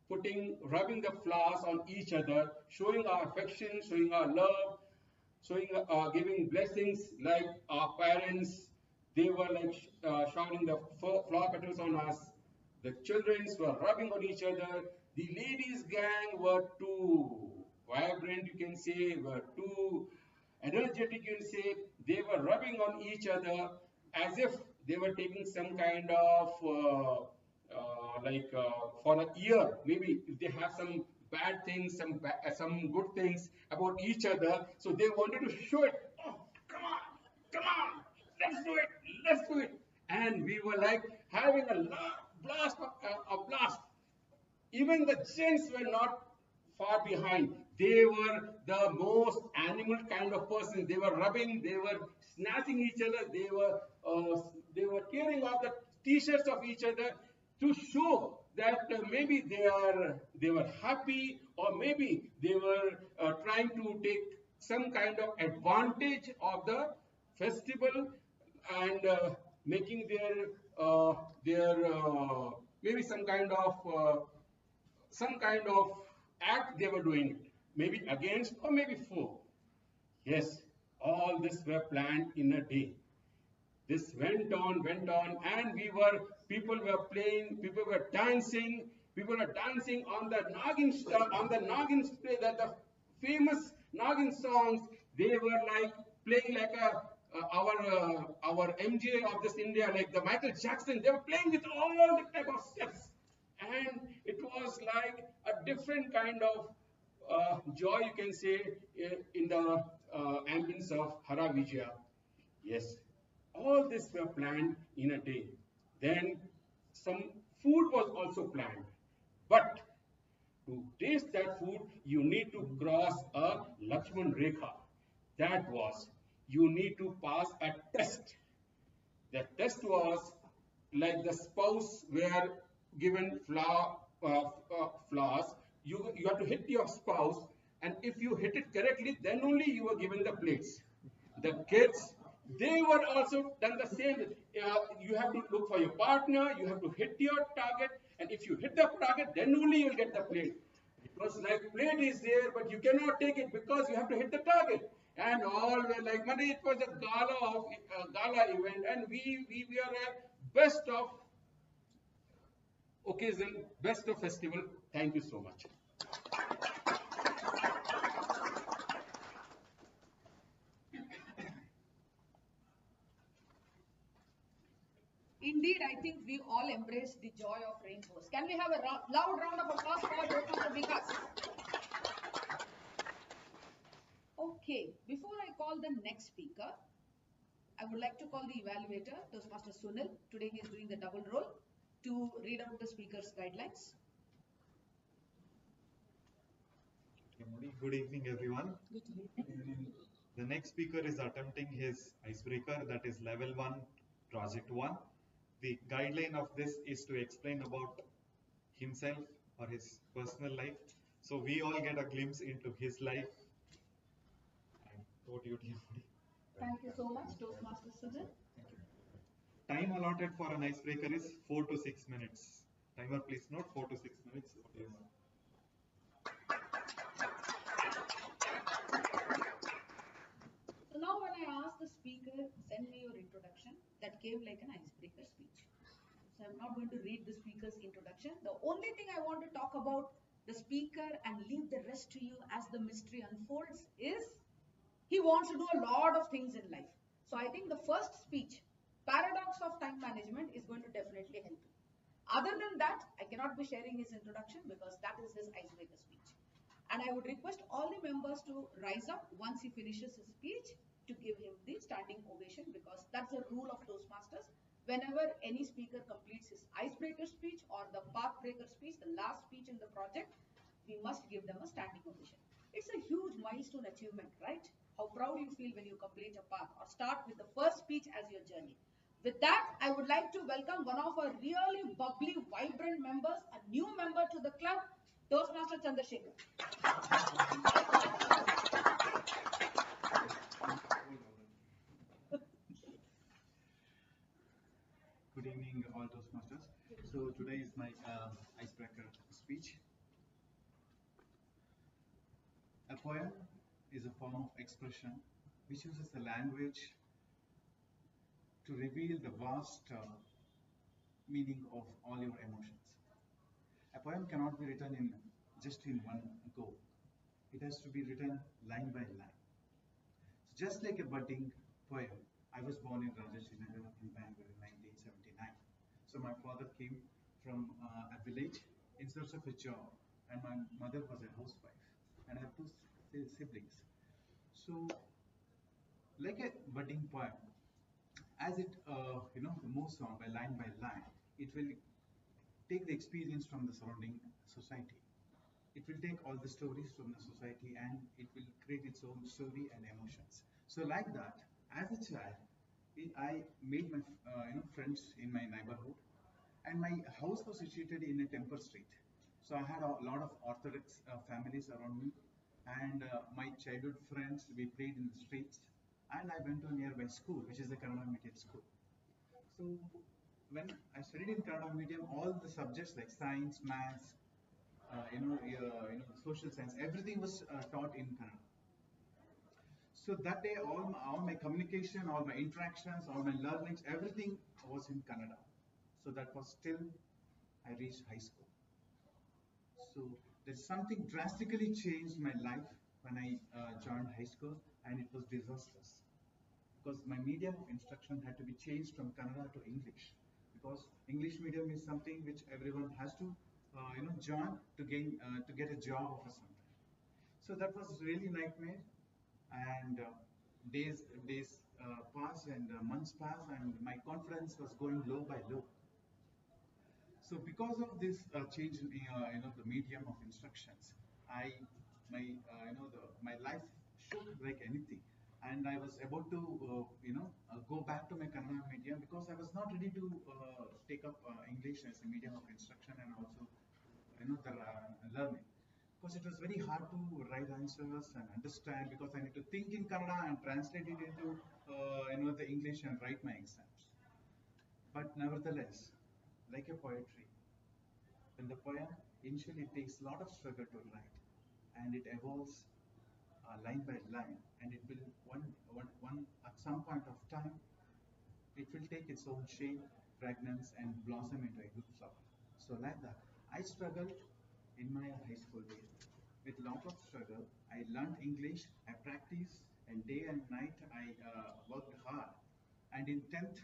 rubbing the flowers on each other, showing our affection, showing our love, showing, giving blessings like our parents. They were like showering the flower petals on us. The children were rubbing on each other. The ladies' gang were too vibrant, you can say, were too energetic, you can say. They were rubbing on each other as if they were taking some kind of for a year, maybe if they have some bad things, some good things about each other, so they wanted to show it. Oh, come on, let's do it, let's do it. And we were like having a blast. Even the gents were not far behind. They were the most animal kind of person. They were rubbing, they were snatching each other, they were tearing off the t-shirts of each other to show that maybe they were happy, or maybe they were trying to take some kind of advantage of the festival, and making their maybe some kind of act they were doing, maybe against or maybe for. Yes, all this were planned in a day. This went on, and people were playing, people were dancing on the Nagin, the famous Nagin songs. They were like playing like our MJ of this India, like the Michael Jackson. They were playing with all the type of steps, and it was like a different kind of joy, you can say, in the ambience of Hara Vijaya. Yes, all this were planned in a day. Then some food was also planned. But to taste that food, you need to cross a Lakshman Rekha. That was, you need to pass a test. The test was like the spouse were given flowers. you have to hit your spouse, and if you hit it correctly, then only you are given the plates. The kids, they were also done the same. You have to look for your partner, you have to hit your target, and if you hit the target, then only you'll get the plate. It was like plate is there, but you cannot take it because you have to hit the target. And all were like, man, it was a gala event, and we are a best of occasion, best of festival. Thank you so much.
Indeed, I think we all embrace the joy of rainbows. Can we have a loud round of applause for Toastmaster Vikas? Okay, before I call the next speaker, I would like to call the evaluator, Toastmaster Sunil. Today he is doing the double role to read out the speaker's guidelines.
Good evening, everyone. The next speaker is attempting his icebreaker, that is level 1, project 1. The guideline of this is to explain about himself or his personal life. So we all get a glimpse into his life. And over to you, Tiamudi.
Thank you so much, Toastmaster Sunil.
Time allotted for an icebreaker is 4 to 6 minutes. Timer, please note 4 to 6 minutes.
So now when I asked the speaker, send me your introduction, that came like an icebreaker speech. So I'm not going to read the speaker's introduction. The only thing I want to talk about the speaker and leave the rest to you as the mystery unfolds is he wants to do a lot of things in life. So I think the first speech, Paradox of Time Management, is going to definitely help you. Other than that, I cannot be sharing his introduction because that is his icebreaker speech. And I would request all the members to rise up once he finishes his speech to give him the standing ovation, because that's the rule of Toastmasters. Whenever any speaker completes his icebreaker speech or the path breaker speech, the last speech in the project, we must give them a standing ovation. It's a huge milestone achievement, right? How proud you feel when you complete a path or start with the first speech as your journey. With that, I would like to welcome one of our really bubbly, vibrant members, a new member to the club, Toastmaster Chandrasekhar.
Good evening, all Toastmasters. So today is my icebreaker speech. A poem is a form of expression which uses the language to reveal the vast meaning of all your emotions. A poem cannot be written in just in one go. It has to be written line by line. So just like a budding poem, I was born in Rajashrinagar in Bangalore in 1979. So my father came from a village in search of a job, and my mother was a housewife, and I have two siblings. So, like a budding poem, as it moves on by line, it will take the experience from the surrounding society. It will take all the stories from the society and it will create its own story and emotions. So like that, as a child, I made my friends in my neighborhood, and my house was situated in a temple street. So I had a lot of Orthodox families around me, and my childhood friends. We played in the streets, and I went to a nearby school, which is the Kannada medium school. So when I studied in Kannada medium, all the subjects like science, maths, social science, everything was taught in Kannada. So that day, all my communication, all my interactions, all my learnings, everything was in Kannada. So that was till I reached high school. So there's something drastically changed my life when I joined high school, and it was disastrous because my medium of instruction had to be changed from Kannada to English, because English medium is something which everyone has to join to gain to get a job of some kind. So that was really nightmare, and days passed and months passed, and my confidence was going low by low. So because of this change in the medium of instructions, I my my life shook like anything, and I was about to go back to my Kannada medium because I was not ready to take up English as a medium of instruction and also the learning. because it was very hard to write answers and understand because I need to think in Kannada and translate it into the English and write my exams. But nevertheless, like a poetry, when the poem initially takes a lot of struggle to write, and it evolves line by line, and it will one at some point of time, it will take its own shape, fragrance, and blossom into a good flower. So like that, I struggled in my high school days with lot of struggle. I learned English, I practiced, and day and night I worked hard. And in 10th,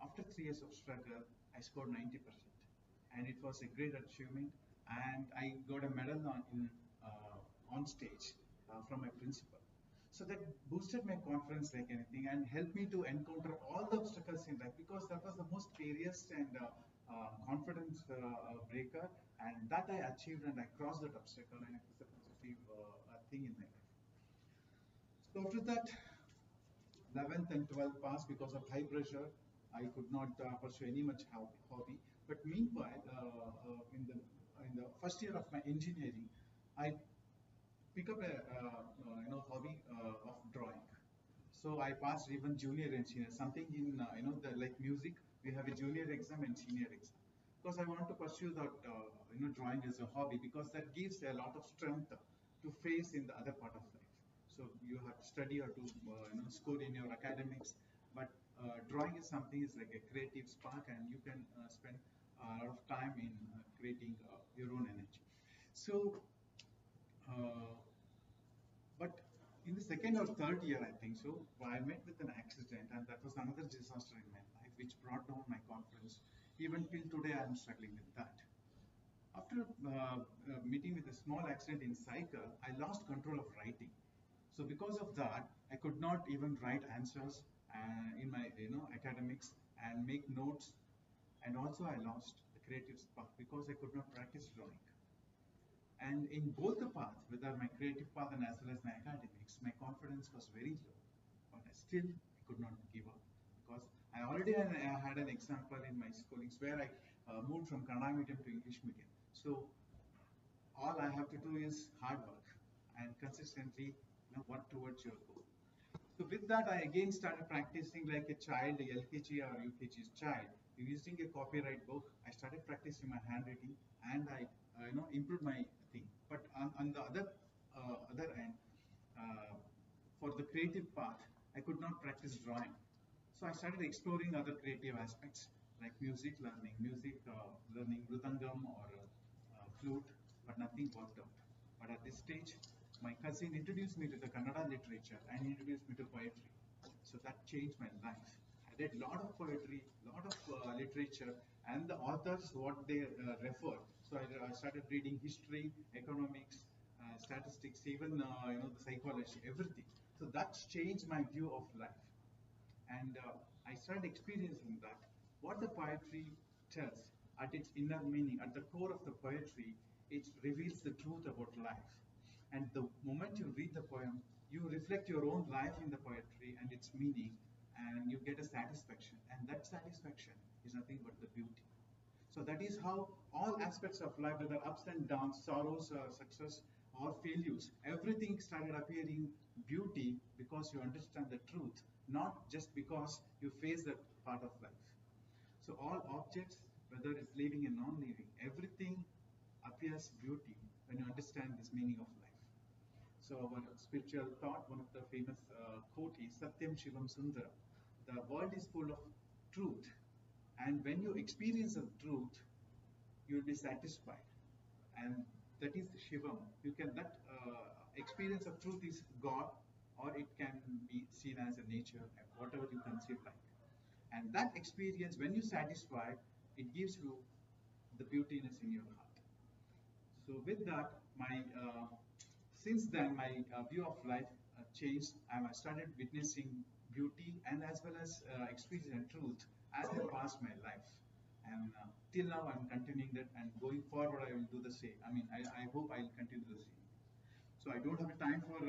after 3 years of struggle, I scored 90%. And it was a great achievement. And I got a medal on stage from my principal. So that boosted my confidence like anything and helped me to encounter all the obstacles in life because that was the most scariest and confidence breaker. And that I achieved and I crossed that obstacle and it was a positive thing in my life. So after that, 11th and 12th passed because of high pressure. I could not pursue any much hobby. But meanwhile, in the first year of my engineering, I pick up a hobby of drawing. So I passed even junior and senior. Something in like music, we have a junior exam and senior exam. Because I want to pursue that drawing as a hobby because that gives a lot of strength to face in the other part of life. So you have to study or to score in your academics, but drawing is something is like a creative spark, and you can spend a lot of time in creating your own energy. So. But in the second or third year, I think so, I met with an accident, and that was another disaster in my life, which brought down my confidence. Even till today, I am struggling with that. After meeting with a small accident in cycle, I lost control of writing. So because of that, I could not even write answers in my academics and make notes. And also, I lost the creative spark because I could not practice drawing. And in both the paths, whether my creative path and as well as my academics, my confidence was very low. But I still could not give up because I already had an example in my schoolings where I moved from Kannada medium to English medium. So all I have to do is hard work and consistently work towards your goal. So with that, I again started practicing like a child, a LKG or UKG's child. Using a copyright book, I started practicing my handwriting, and I, improved my thing. But on the other end, uh, for the creative path, I could not practice drawing. So I started exploring other creative aspects like music learning mridangam or flute, but nothing worked out. But at this stage, my cousin introduced me to the Kannada literature and introduced me to poetry. So that changed my life. I read a lot of poetry, lot of literature, and the authors what they refer. So I started reading history, economics, statistics, even the psychology, everything. So that's changed my view of life. And I started experiencing that what the poetry tells at its inner meaning, at the core of the poetry, it reveals the truth about life. And the moment you read the poem, you reflect your own life in the poetry and its meaning, and you get a satisfaction. And that satisfaction is nothing but the beauty. So that is how all aspects of life, whether ups and downs, sorrows, success, or failures, everything started appearing beauty because you understand the truth, not just because you face that part of life. So all objects, whether it's living and non-living, everything appears beauty when you understand this meaning of life. So our spiritual thought, one of the famous quote is Satyam Shivam Sundara. The world is full of truth, and when you experience the truth, you will be satisfied, and that is Shivam. You can that experience of truth is God, or it can be seen as a nature, whatever you conceive like. And that experience, when you satisfy, it gives you the beautiness in your heart. So with that, my since then my view of life changed. I started witnessing beauty and as well as experiencing truth as I passed my life. And till now, I'm continuing that, and going forward, I will do the same. I mean, I hope I'll continue the same. So I don't have a time for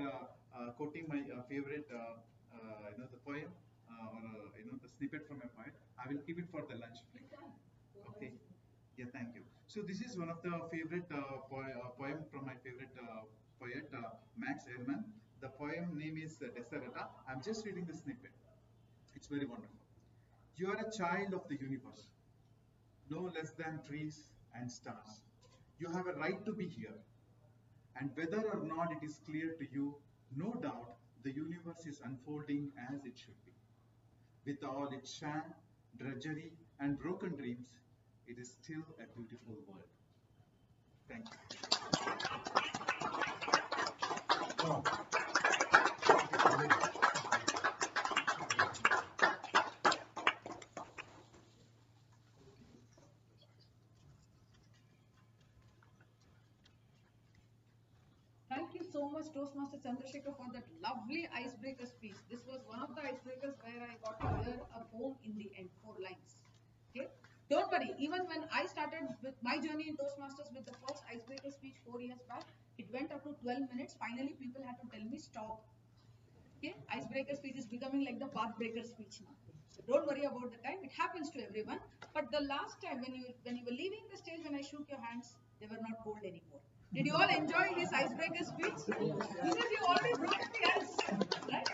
quoting my favorite, the poem or the snippet from a poet. I will keep it for the lunch break. Okay. Yeah, thank you. So this is one of the favorite poem from my favorite poet, Max Ehrmann. The poem name is Deserata. I'm just reading the snippet. It's very wonderful. You are a child of the universe, no less than trees and stars. You have a right to be here. And whether or not it is clear to you, no doubt the universe is unfolding as it should be. With all its sham, drudgery, and broken dreams, it is still a beautiful world. Thank you.
Thank you so much, Toastmaster Chandrasekhar, for that lovely icebreaker speech. This was one of the icebreakers where I got to hear a poem in the end, 4 lines. Okay, don't worry. Even when I started with my journey in Toastmasters with the first icebreaker speech 4 years back, it went up to 12 minutes. Finally, people had to tell me stop. Okay, icebreaker speech is becoming like the pathbreaker speech now. So don't worry about the time. It happens to everyone. But the last time when you were leaving the stage, when I shook your hands, they were not cold anymore. Did you all enjoy his icebreaker speech? Because you already broke the ice, right?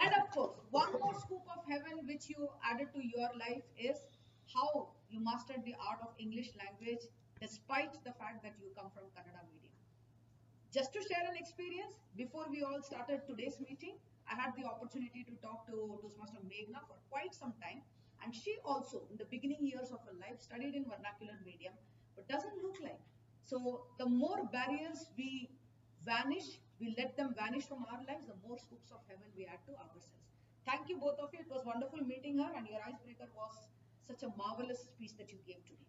And of course, one more scoop of heaven which you added to your life is how you mastered the art of English language despite the fact that you come from Kannada medium. Just to share an experience, before we all started today's meeting, I had the opportunity to talk to Toastmaster Meghna for quite some time. And she also, in the beginning years of her life, studied in vernacular medium, but doesn't look like. So the more barriers we vanish, we let them vanish from our lives, the more scoops of heaven we add to ourselves. Thank you, both of you. It was wonderful meeting her, and your icebreaker was such a marvelous speech that you gave today.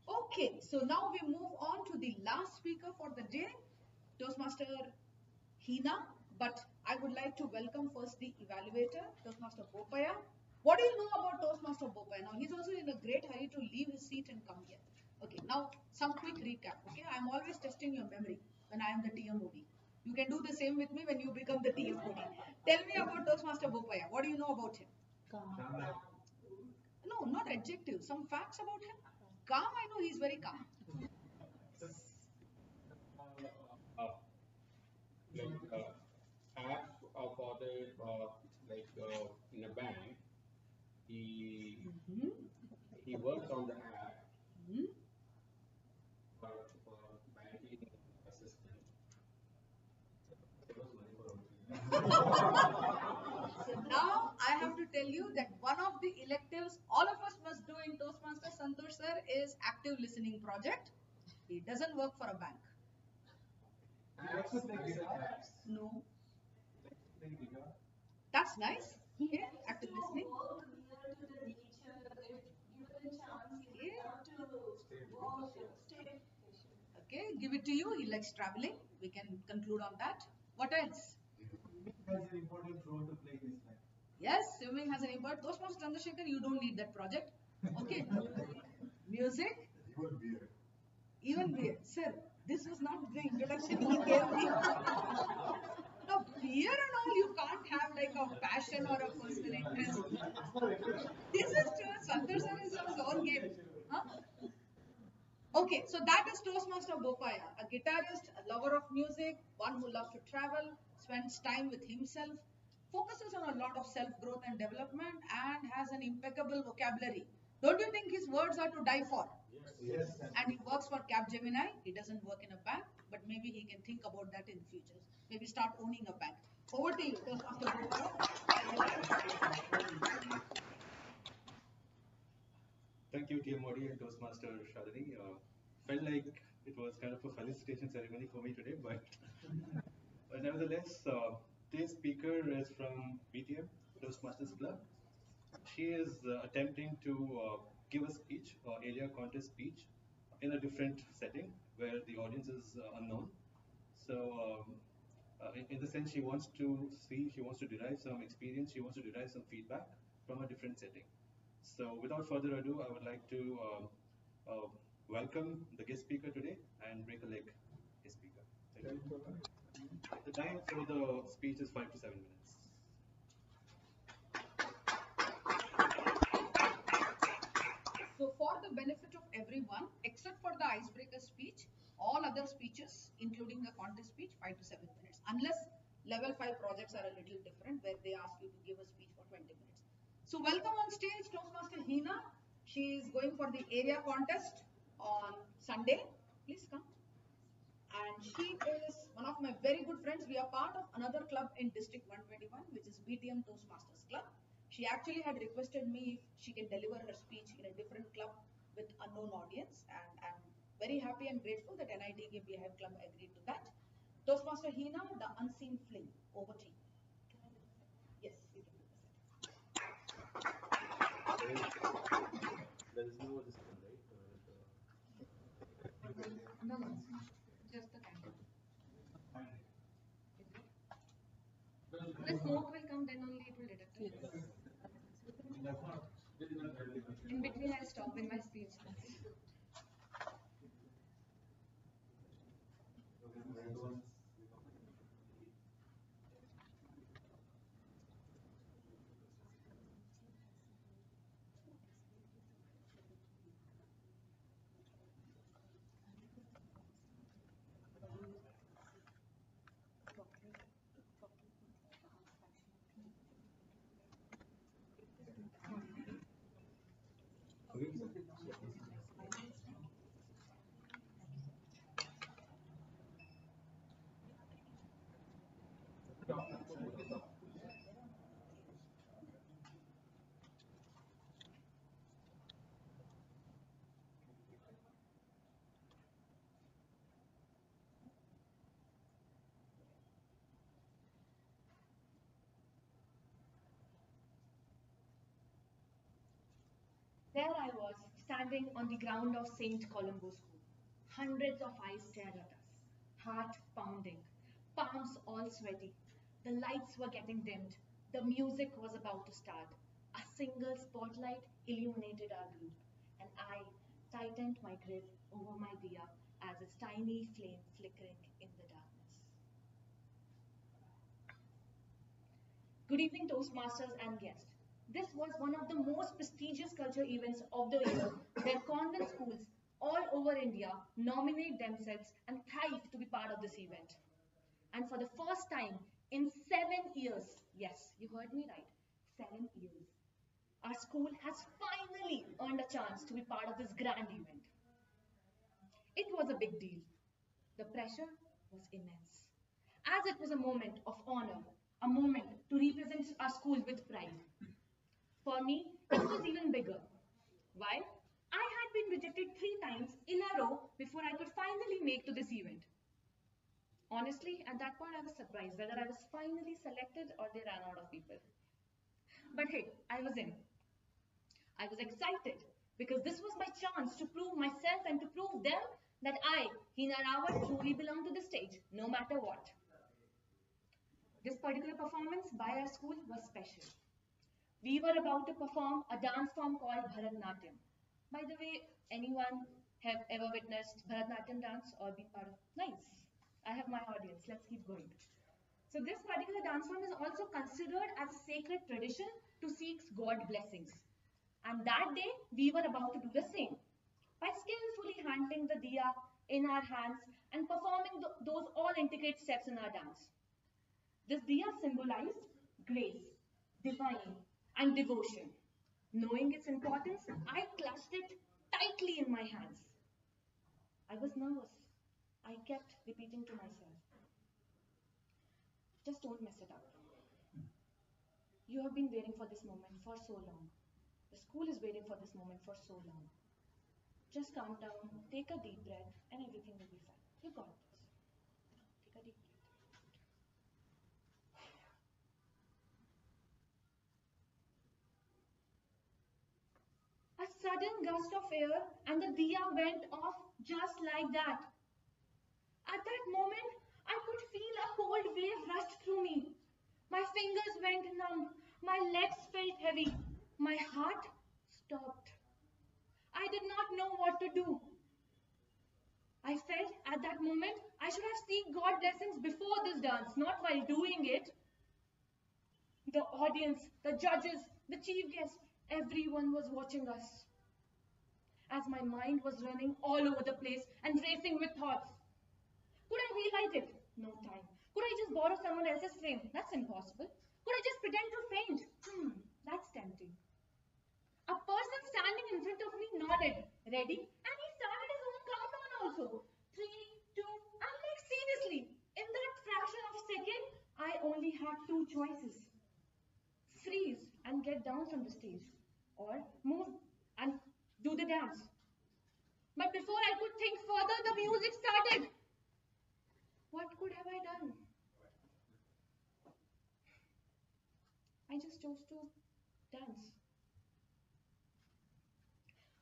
Okay, so now we move on to the last speaker for the day, Toastmaster Hina. But I would like to welcome first the evaluator, Toastmaster Bopaya. What do you know about Toastmaster Bopaya? Now, he's also in a great hurry to leave his seat and come here. Okay, now some quick recap. Okay, I'm always testing your memory when I am the TMOD. You can do the same with me when you become the TMOD. Tell me about Toastmaster Bopaya. What do you know about him? No, not adjective. Some facts about him. Calm, I know he's very calm.
App for the in a bank, he works on the app for banking assistant.
So now I have to tell you that one of the electives all of us must do in Toastmaster Santosh sir is active listening project. He doesn't work for a bank. No. That's nice. Okay, active listening. Okay, give it to you. He likes traveling. We can conclude on that. What else?
Has an important role to play in his life.
Yes, swimming has an important. Toastmaster Chandrasekhar, you don't need that project. Okay. Music.
Even beer.
Even beer. Sir, this was not the introduction he gave me. Now, beer and all, you can't have like a passion or a personal interest. This is true. Santosh sir is his own game. Huh? Okay, so that is Toastmaster Bopaya, a guitarist, a lover of music, one who loves to travel, spends time with himself, focuses on a lot of self-growth and development, and has an impeccable vocabulary. Don't you think his words are to die for?
Yes.
And he works for Capgemini. He doesn't work in a bank, but maybe he can think about that in future. Maybe start owning a bank. Over to you, Toastmaster Bopaya.
Thank you, dear Modi and Toastmaster Shalini. Felt like it was kind of a felicitation ceremony for me today, but nevertheless, today's speaker is from BTM, Toastmasters Club. She is attempting to give a speech, or area contest speech, in a different setting where the audience is unknown. So, in the sense, she wants to derive some experience, she wants to derive some feedback from a different setting. So, without further ado, I would like to welcome the guest speaker today and break a leg, guest speaker. Thank you. The time for the speech is 5 to 7 minutes.
So So for the benefit of everyone, except for the icebreaker speech, all other speeches, including the contest speech, 5 to 7 minutes. Unless level 5 projects are a little different, where they ask you to give a speech for 20 minutes. So welcome on stage Toastmaster Hina. She is going for the area contest on Sunday. Please come. And she is one of my very good friends. We are part of another club in District 121, which is BTM Toastmasters Club. She actually had requested me if she can deliver her speech in a different club with unknown audience, and I'm very happy and grateful that Nitk Bhive Club agreed to that. Toastmaster Hina, the unseen fling. Over to you. Yes, you can do this.
There is no this one, right?
No, no, just the camera. The smoke will come, then only it will detect it. In between, I'll stop in my speech. There I was, standing on the ground of St. Columbo School. Hundreds of eyes stared at us, heart pounding, palms all sweaty. The lights were getting dimmed. The music was about to start. A single spotlight illuminated our group, and I tightened my grip over my diya as its tiny flame flickering in the darkness. Good evening, Toastmasters and guests. This was one of the most prestigious culture events of the year, where convent schools all over India nominate themselves and thrive to be part of this event. And for the first time in 7 years, yes, you heard me right, 7 years, our school has finally earned a chance to be part of this grand event. It was a big deal. The pressure was immense, as it was a moment of honor, a moment to represent our school with pride. For me, it was even bigger. Why? I had been rejected 3 times in a row before I could finally make to this event. Honestly, at that point, I was surprised whether I was finally selected or they ran out of people. But hey, I was in. I was excited because this was my chance to prove myself and to prove them that I, Hina Rawat, truly belong to the stage, no matter what. This particular performance by our school was special. We were about to perform a dance form called Bharatnatyam. By the way, anyone have ever witnessed Bharatnatyam dance or been part of? Nice. I have my audience. Let's keep going. So this particular dance form is also considered as a sacred tradition to seek God blessings. And that day, we were about to do the same by skillfully handling the diya in our hands and performing those all intricate steps in our dance. This diya symbolized grace, divine, and devotion. Knowing its importance, I clutched it tightly in my hands. I was nervous. I kept repeating to myself, just don't mess it up. You have been waiting for this moment for so long. The school is waiting for this moment for so long. Just calm down, take a deep breath, and everything will be fine. You got this. Take a deep breath. A sudden gust of air, and the diya went off just like that. At that moment, I could feel a cold wave rush through me. My fingers went numb, my legs felt heavy, my heart stopped. I did not know what to do. I felt at that moment I should have seek God blessings before this dance, not while doing it. The audience, the judges, the chief guest, everyone was watching us.
as my mind was running all over the place and racing with thoughts. Could I rewrite it? No time. Could I just borrow someone else's frame? That's impossible. Could I just pretend to faint? That's tempting. A person standing in front of me nodded, ready, and he started his own countdown also. 3, 2, I'm like, seriously, in that fraction of a second, I only had two choices. Freeze and get down from the stage, or move and do the dance. But before I could think further, the music started. What could have I done? I just chose to dance.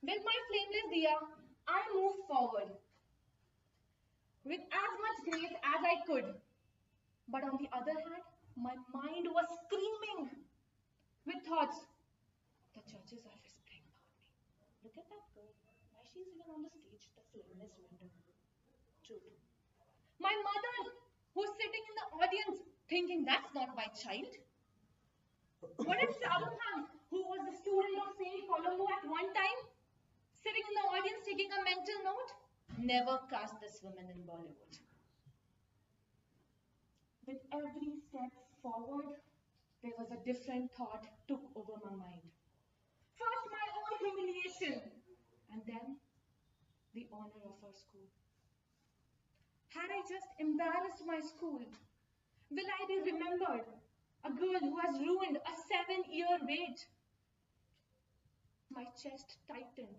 With my flameless diya, I moved forward with as much grace as I could. But on the other hand, my mind was screaming with thoughts. The judges are whispering about me. Look at that girl. Why she's even on the stage? The flameless window. True. My mother, who's sitting in the audience, thinking that's not my child. What if Shah Rukh Khan, who was the student of Saint Colombo at one time, sitting in the audience taking a mental note? Never cast this woman in Bollywood. With every step forward, there was a different thought took over my mind. First, my own humiliation, and then the honor of our school. Had I just embarrassed my school, will I be remembered? A girl who has ruined a 7-year wait. My chest tightened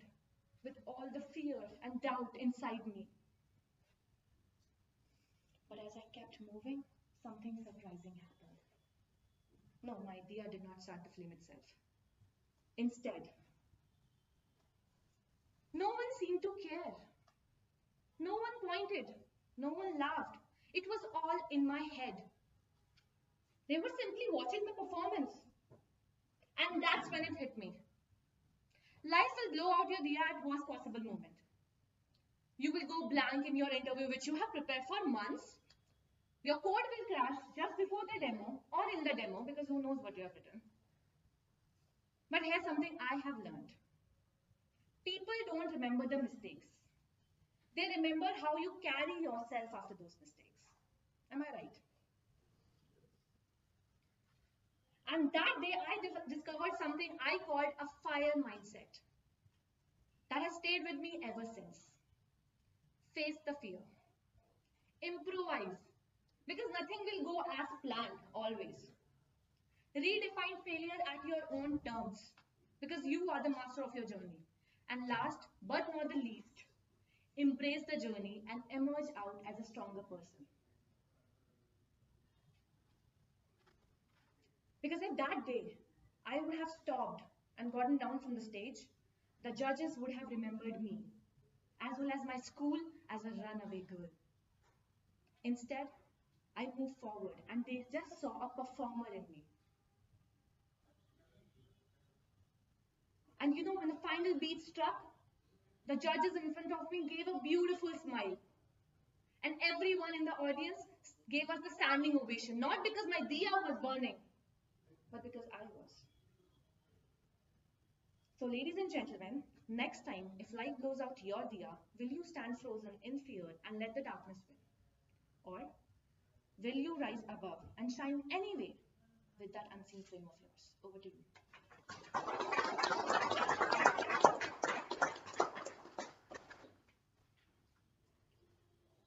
with all the fear and doubt inside me. But as I kept moving, something surprising happened. No, my idea did not start the flame itself. Instead, no one seemed to care. No one pointed. No one laughed. It was all in my head. They were simply watching the performance. And that's when it hit me. Life will blow out your diya at worst possible moment. You will go blank in your interview, which you have prepared for months. Your code will crash just before the demo or in the demo, because who knows what you have written. But here's something I have learned. People don't remember the mistakes. They remember how you carry yourself after those mistakes. Am I right? And that day I discovered something I called a fire mindset. That has stayed with me ever since. Face the fear. Improvise. Because nothing will go as planned always. Redefine failure at your own terms. Because you are the master of your journey. And last but not the least, embrace the journey and emerge out as a stronger person. Because if that day I would have stopped and gotten down from the stage, the judges would have remembered me, as well as my school, as a runaway girl. Instead, I moved forward and they just saw a performer in me. And you know, when the final beat struck, the judges in front of me gave a beautiful smile. And everyone in the audience gave us the standing ovation, not because my diya was burning, but because I was. So ladies and gentlemen, next time, if life blows out your diya, will you stand frozen in fear and let the darkness win? Or will you rise above and shine anyway with that unseen flame of yours? Over to you.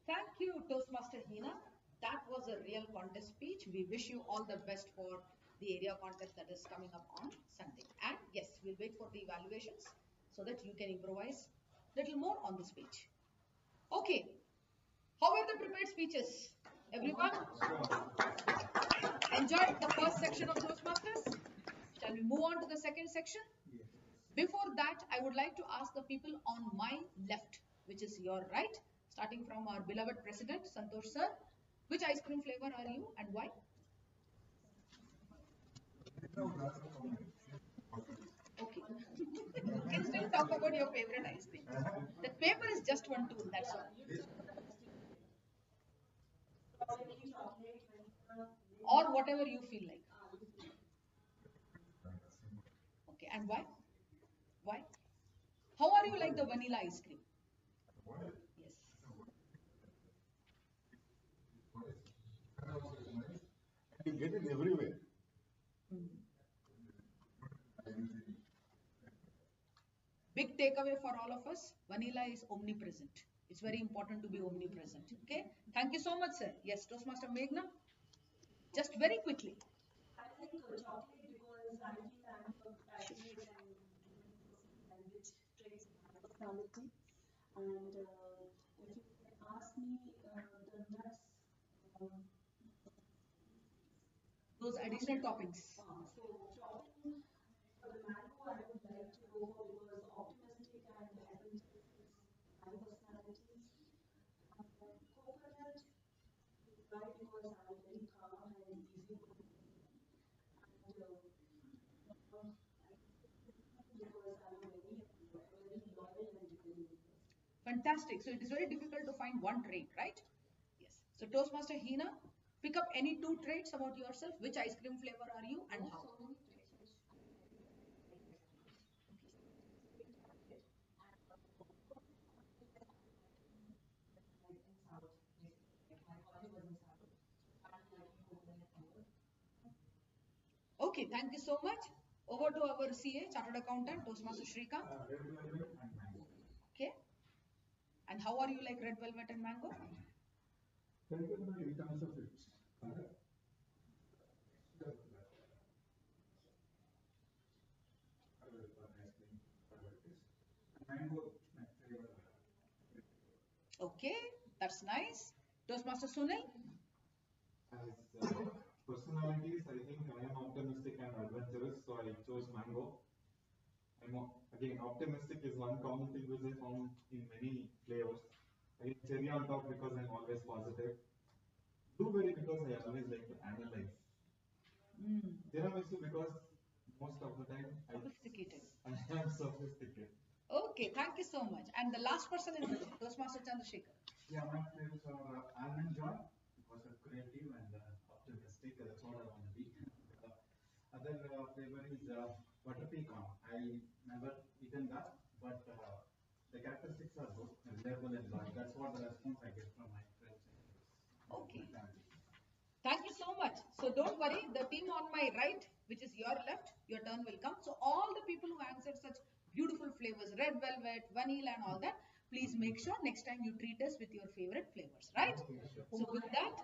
Thank you, Toastmaster Hina. That was a real contest speech. We wish you all the best for the area contest that is coming up on Sunday. And yes, we'll wait for the evaluations so that you can improvise a little more on the speech. Okay, how are the prepared speeches? Everyone? Enjoyed the first section of Toastmasters? Shall we move on to the second section? Before that, I would like to ask the people on my left, which is your right, starting from our beloved president, Santosh sir. Which ice cream flavor are you and why? Okay. You can still talk about your favorite ice cream. The paper is just one tool, that's all. Or whatever you feel like. Okay, and why? Why? How are you like the vanilla ice cream? Yes.
You get it everywhere.
Big takeaway for all of us, vanilla is omnipresent. It's very important to be omnipresent. Okay. Thank you so much, sir. Yes, Toastmaster Meghna. Just very quickly.
I like chocolate because I feel I'm passionate and which traits my personality. And if you can ask me the nuts, um,
Those additional toppings.
so chopping for the mango, I would like to go for because optimistic and adventurous is my personality. Coconut, why? Because I'm very calm and easygoing. And because I'm a very loyal and dependable person.
Fantastic. So it is very difficult to find one trait, right? Yes. So Toastmaster Hina, pick up any two traits about yourself. Which ice cream flavor are you and how?
So many traits which I like ice cream. Like in South, basically. Like my college was in South. Started liking coconut more.
Okay, thank you so much. Over to our CA, Chartered Accountant, Toastmaster Shrikant.
Red velvet and mango.
Okay. And how are you like red velvet and mango?
Red velvet in terms of its color. Ice cream, whatever it is. And mango, my favorite.
Okay, that's nice. Toastmaster Sunil.
As personalities, I think I am optimistic and adventurous, so I chose mango. Again, optimistic is one common thing which I found in many flavors. Again, cherry on top because I'm always positive. Blueberry because I always like to analyze. Tiramisu because most of the time
Sophisticated.
I am sophisticated.
Okay, thank you so much. And the last person is Toastmaster Chandrasekhar.
Yeah, my flavors are almond joy because I'm creative and optimistic. That's what I want to be. Other flavor is butter pecan. I never eaten that, but the characteristics are good, reliable and loyal. That's what the response I get from my friends and
Okay.
my family.
Thank you so much. So don't worry, the team on my right, which is your left, your turn will come. So all the people who answered such beautiful flavors, red velvet, vanilla and all that, please make sure next time you treat us with your favorite flavors, right? So with that,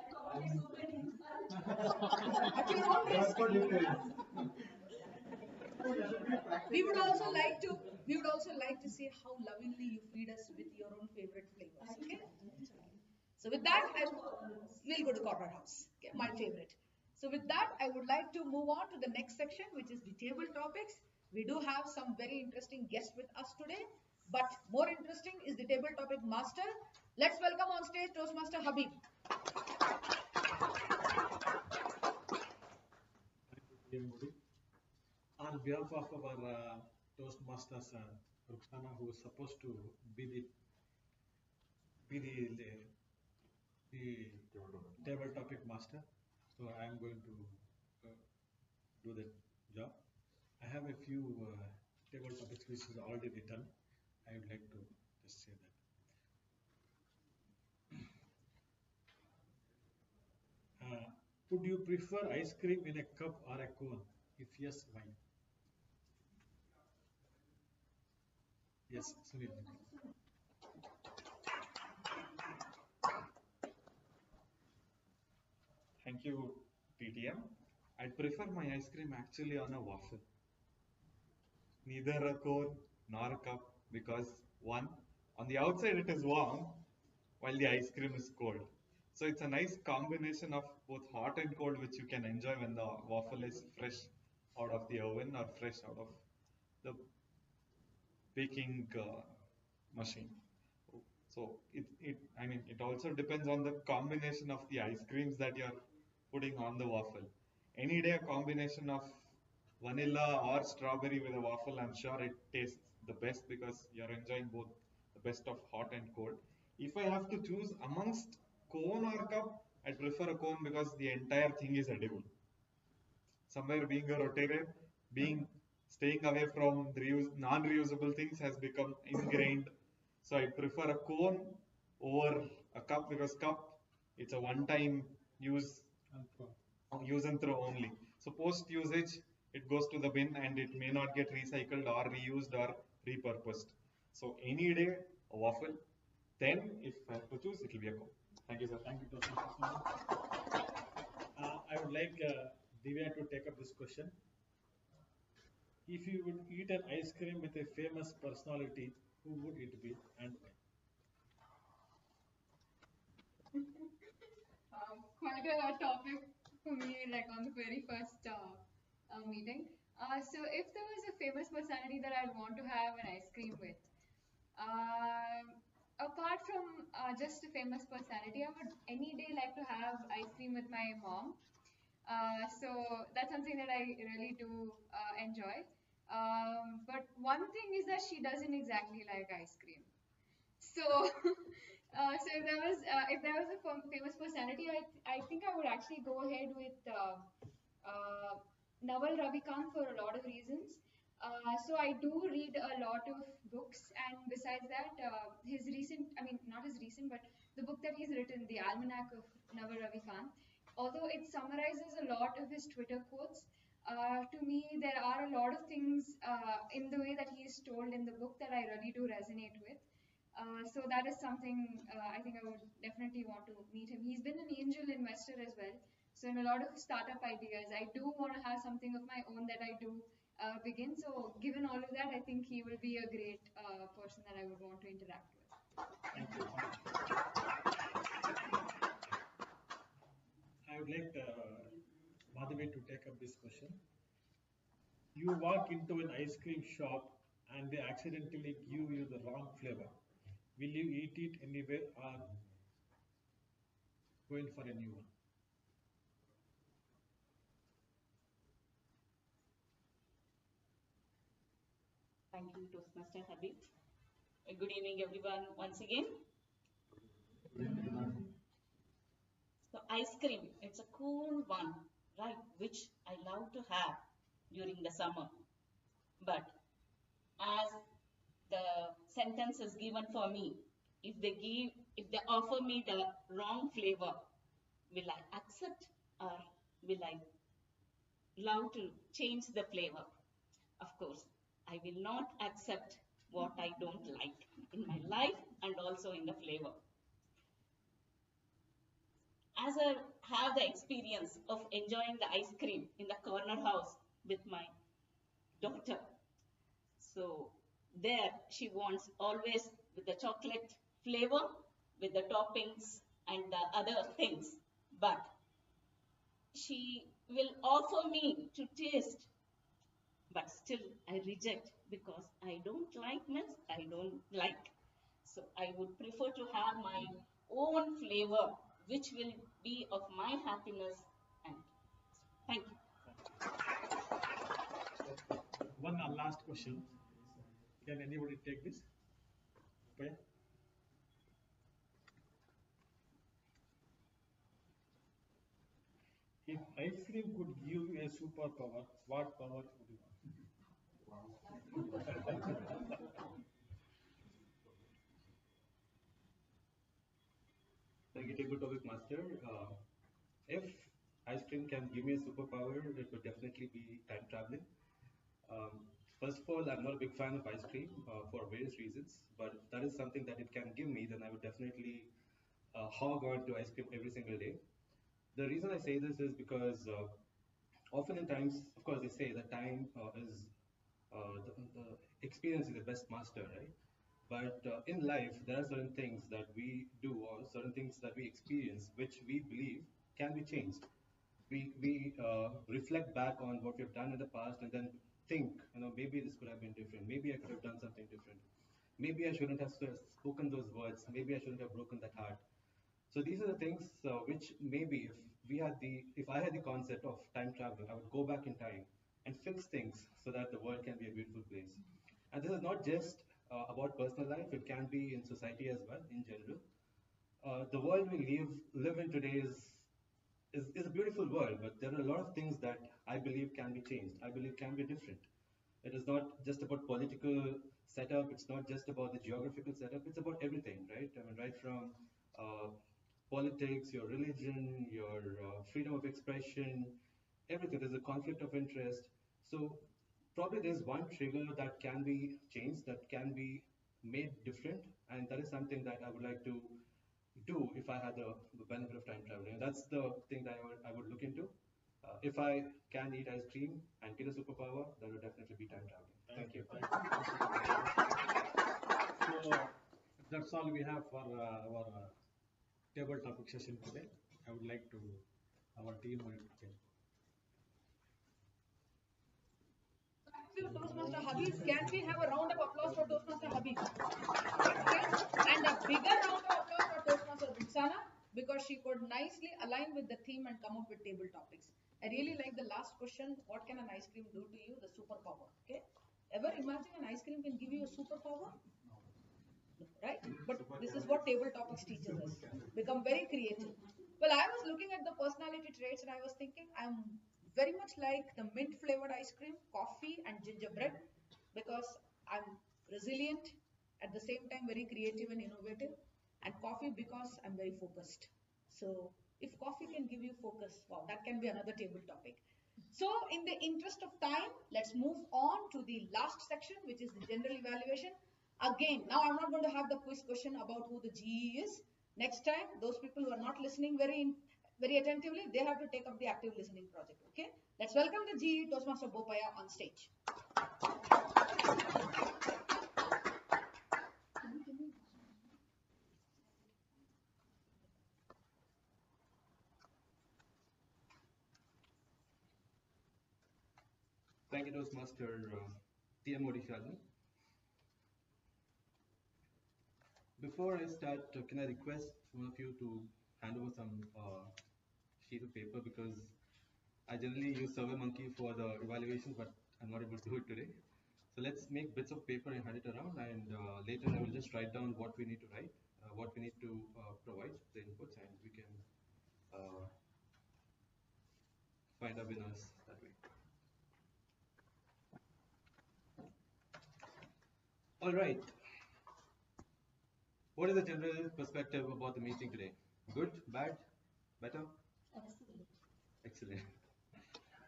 at your own risk. We would also like to see how lovingly you feed us with your own favorite flavors. Okay. So with that, we'll go to corporate house. Okay, my favorite. So with that, I would like to move on to the next section, which is the table topics. We do have some very interesting guests with us today, but more interesting is the table topic master. Let's welcome on stage Toastmaster Habib.
On behalf of our Toastmasters, Ruxana, who is supposed to be the table topic master, so I am going to do that job. I have a few table topics which is already written. I would like to just say that. Would you prefer ice cream in a cup or a cone? If yes, why? Yes, Sunil.
Thank you, TTM. I'd prefer my ice cream actually on a waffle. Neither a cone nor a cup because one, on the outside it is warm while the ice cream is cold. So it's a nice combination of both hot and cold which you can enjoy when the waffle is fresh out of the oven or fresh out of the baking machine. So I mean, it also depends on the combination of the ice creams that you're putting on the waffle. Any day, a combination of vanilla or strawberry with a waffle, I'm sure it tastes the best because you're enjoying both the best of hot and cold. If I have to choose amongst cone or cup, I'd prefer a cone because the entire thing is edible. Somewhere being a Rotarian, being Staying away from non-reusable things has become ingrained. So I prefer a cone over a cup, because cup, it's a one-time use, use and throw only. So post usage, it goes to the bin and it may not get recycled or reused or repurposed. So any day a waffle. Then if I have to choose, it will be a cone. Thank you, sir.
Thank you, Dr. I would like Divya to take up this question. If you would eat an ice cream with a famous personality, who would it be and why?
Quite a topic for me, like on the very first meeting. So if there was a famous personality that I'd want to have an ice cream with, apart from just a famous personality, I would any day like to have ice cream with my mom. So that's something that I really do enjoy. But one thing is that she doesn't exactly like ice cream. So, so if there was a famous personality, I think I would actually go ahead with uh, Naval Ravikant for a lot of reasons. So I do read a lot of books, and besides that, his recent, I mean, not his recent, but the book that he's written, The Almanac of Naval Ravikant, although it summarizes a lot of his Twitter quotes, to me, there are a lot of things in the way that he is told in the book that I really do resonate with. So that is something I think I would definitely want to meet him. He's been an angel investor as well. So in a lot of startup ideas, I do want to have something of my own that I do begin. So given all of that, I think he will be a great person that I would want to interact with.
Thank you. I would like Madhavi to take up this question. You walk into an ice cream shop and they accidentally give you the wrong flavor. Will you eat it anyway or go in for a new one?
Thank you, Toastmaster Habib. Good evening, everyone, once again. So, ice cream, it's a cool one, right? Which I love to have during the summer. But as the sentence is given for me, if they offer me the wrong flavor, will I accept or will I love to change the flavor? Of course, I will not accept what I don't like in my life and also in the flavor. As I have the experience of enjoying the ice cream in the corner house with my daughter, so there she wants always with the chocolate flavor, with the toppings and the other things, but she will offer me to taste, but still I reject because I don't like means I don't like. So I would prefer to have my own flavor, which will be of my happiness. And thank you.
One last question. Can anybody take this? Okay. If ice cream could give you a superpower, what power would you want?
Thank you, Table Topic Master. If ice cream can give me a superpower, it would definitely be time traveling. Um, First of all, I'm not a big fan of ice cream for various reasons, but if that is something that it can give me, then I would definitely hog on to ice cream every single day. The reason I say this is because often in times, of course, they say that time is the experience is the best master, right? But in life, there are certain things that we do or certain things that we experience which we believe can be changed. We reflect back on what we've done in the past and then think, maybe this could have been different. Maybe I could have done something different. Maybe I shouldn't have spoken those words. Maybe I shouldn't have broken that heart. So these are the things which maybe if I had the concept of time travel, I would go back in time and fix things so that the world can be a beautiful place. And this is not just about personal life; it can be in society as well, in general. The world we live in today is a beautiful world, but there are a lot of things that I believe can be changed. I believe can be different. It is not just about political setup. It's not just about the geographical setup. It's about everything, right? I mean, right from uh, politics, your religion, your freedom of expression, everything. There's a conflict of interest. So probably there's one trigger that can be changed, that can be made different, and that is something that I would like to do if I had the benefit of time traveling. That's the thing that I would look into. If I can eat ice cream and get a superpower, that would definitely be time traveling. Thank you.
So that's all we have for our table topic session today. I would like to our team will begin.
Thank you, Toastmaster Habib. Can we have a round of applause for Toastmaster Habib? Okay. And a bigger round of applause for Toastmaster Ruxana because she could nicely align with the theme and come up with table topics. I really like the last question. What can an ice cream do to you? The superpower. Okay. Ever imagine an ice cream can give you a superpower? No, right? But this is what table topics teaches us. Become very creative. Well, I was looking at the personality traits and I was thinking I'm very much like the mint flavored ice cream, coffee, and gingerbread because I'm resilient, at the same time very creative and innovative, and coffee because I'm very focused. So if coffee can give you focus, wow, that can be another table topic. So in the interest of time, let's move on to the last section, which is the general evaluation. Again, now I'm not going to have the quiz question about who the GE is. Next time, those people who are not listening very attentively, they have to take up the active listening project. Okay, let's welcome the GE Toastmaster Bopaya on stage.
Thank you, Toastmaster TMOD Shalini. Before I start, can I request one of you to hand over some sheet of paper because I generally use SurveyMonkey for the evaluation, but I'm not able to do it today. So let's make bits of paper and hand it around, and later I will just write down what we need to write, what we need to provide, the inputs, and we can find our winners that way. All right. What is the general perspective about the meeting today? Good, bad, better?
Excellent.
Excellent.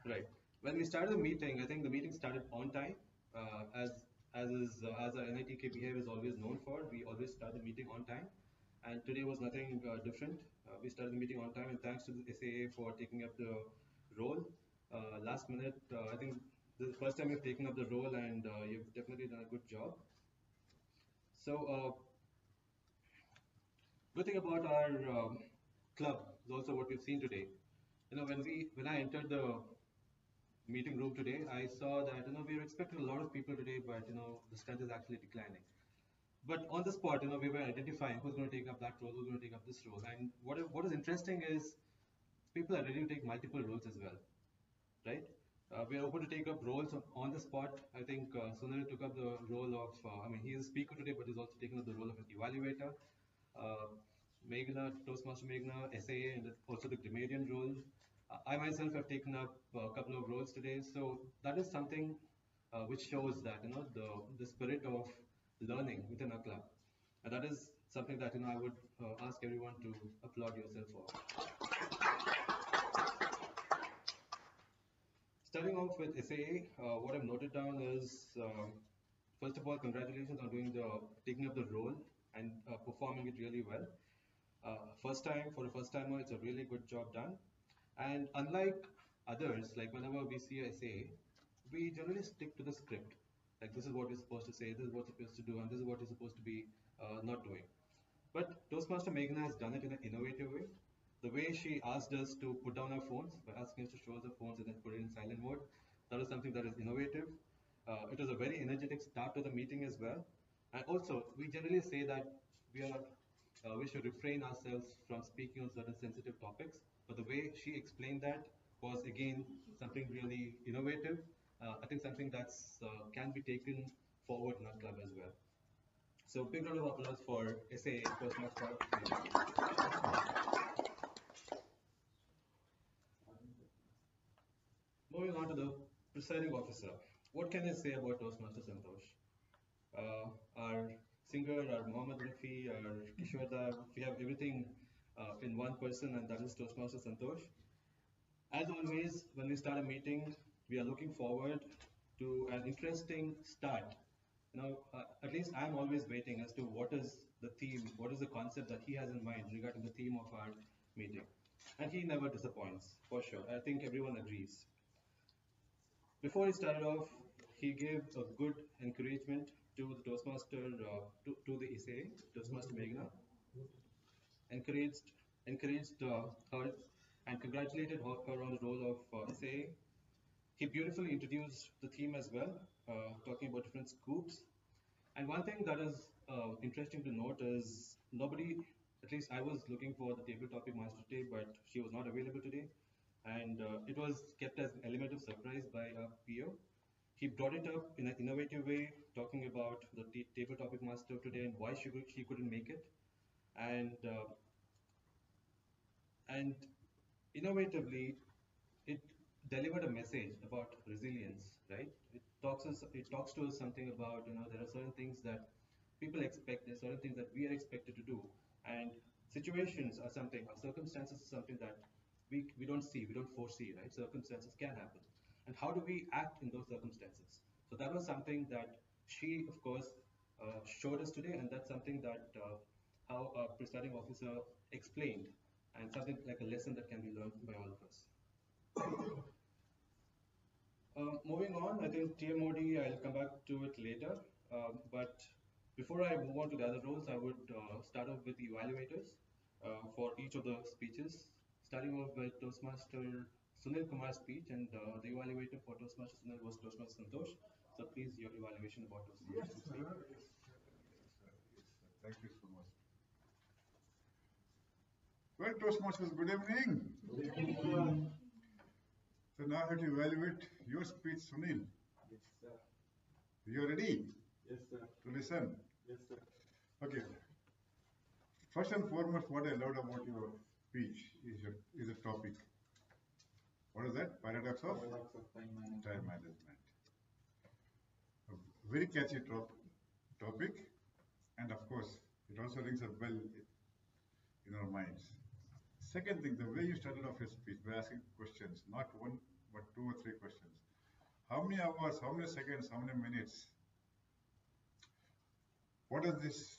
Right. When we started the meeting, I think the meeting started on time, as our Nitk Bhive is always known for. We always start the meeting on time, and today was nothing different. We started the meeting on time, and thanks to the SAA for taking up the role. Last minute, I think this is the first time you've taken up the role, and you've definitely done a good job. So, good thing about our club is also what we've seen today. You know, when I entered the meeting room today, I saw that we were expecting a lot of people today, but the strength is actually declining. But on the spot, we were identifying who's going to take up that role, who's going to take up this role. And what is interesting is people are ready to take multiple roles as well, right? We are open to take up roles on the spot. I think Sunil took up the role of, he is a speaker today, but he's also taken up the role of an evaluator. Meghna, Toastmaster Meghna, SAA, and also the grammarian role. I myself have taken up a couple of roles today, so that is something which shows that the spirit of learning within our club, and that is something that I would ask everyone to applaud yourself for. Starting off with SAA, what I've noted down is first of all, congratulations on taking up the role and performing it really well. For a first timer, it's a really good job done. And unlike others, like whenever we see a SAA, we generally stick to the script. Like this is what we're supposed to say, this is what we're supposed to do, and this is what you're supposed to be not doing. But Toastmaster Meghna has done it in an innovative way. The way she asked us to put down our phones by asking us to show us the phones and then put it in silent mode, that is something that is innovative. It was a very energetic start to the meeting as well. And also, we generally say that we should refrain ourselves from speaking on certain sensitive topics. But the way she explained that was again something really innovative. I think something that's can be taken forward in our club as well. So big round of applause for SAA Toastmaster. Moving on to the presiding officer. what can I say about Toastmaster Santosh? Our singer, our Mohammed Rafi, our Kishore Da, we have everything in one person, and that is Toastmaster Santosh. As always, when we start a meeting, we are looking forward to an interesting start. At least I'm always waiting as to what is the theme, what is the concept that he has in mind regarding the theme of our meeting. And he never disappoints, for sure. I think everyone agrees. Before he started off, he gave a good encouragement to the Toastmaster, to the SA, Toastmaster Meghna, encouraged her and congratulated her on the role of SA. He beautifully introduced the theme as well, talking about different scoops. And one thing that is interesting to note is nobody, at least I was looking for the table topic master today, but she was not available today. And it was kept as an element of surprise by our PO. He brought it up in an innovative way, talking about the table topic master today and why she couldn't make it. And innovatively, it delivered a message about resilience, right? It talks to us something about, there are certain things that people expect, there are certain things that we are expected to do, and situations are something, or circumstances are something that we don't see, we don't foresee, right? Circumstances can happen, and how do we act in those circumstances? So that was something that she, of course, showed us today, and that's something that how a presiding officer explained, and something like a lesson that can be learned by all of us. Moving on, I think TMOD, I'll come back to it later. But before I move on to the other roles, I would start off with the evaluators for each of the speeches. Starting off with Toastmaster Sunil Kumar's speech, and the evaluator for Toastmaster Sunil was Toastmaster Santosh. So please, your evaluation about Toastmaster Sunil.
Thank you so much. Well, Toastmasters, good evening. Good evening. So now I have to evaluate your speech, Sunil.
Yes, sir.
You ready?
Yes, sir.
To listen?
Yes, sir.
Okay. First and foremost, what I loved about your speech is a topic. What is that? Paradox of
time management.
Time management. A very catchy topic, and of course, it also rings a bell in our minds. Second thing, the way you started off your speech by asking questions, not one, but 2 or 3 questions. How many hours, how many seconds, how many minutes? What does this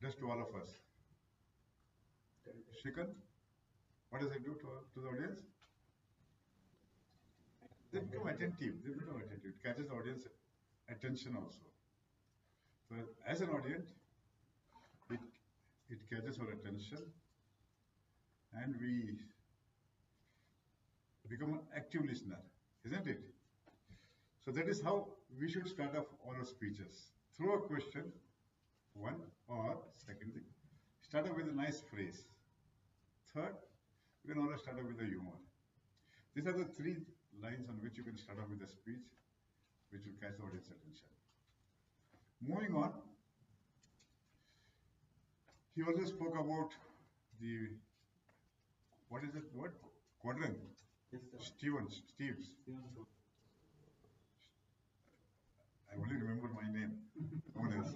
does to all of us? Shikhan, what does it do to the audience? They become attentive. It catches the audience attention also. So as an audience, it catches our attention, and we become an active listener, isn't it? So that is how we should start off all our speeches. Through a question, one, or second thing, start off with a nice phrase. Third, you can always start off with a humor. These are the 3 lines on which you can start off with a speech, which will catch the audience attention. Moving on, he also spoke about the, what is that word? Quadrant.
Yes, sir.
Steve's. I only remember my name. No one else.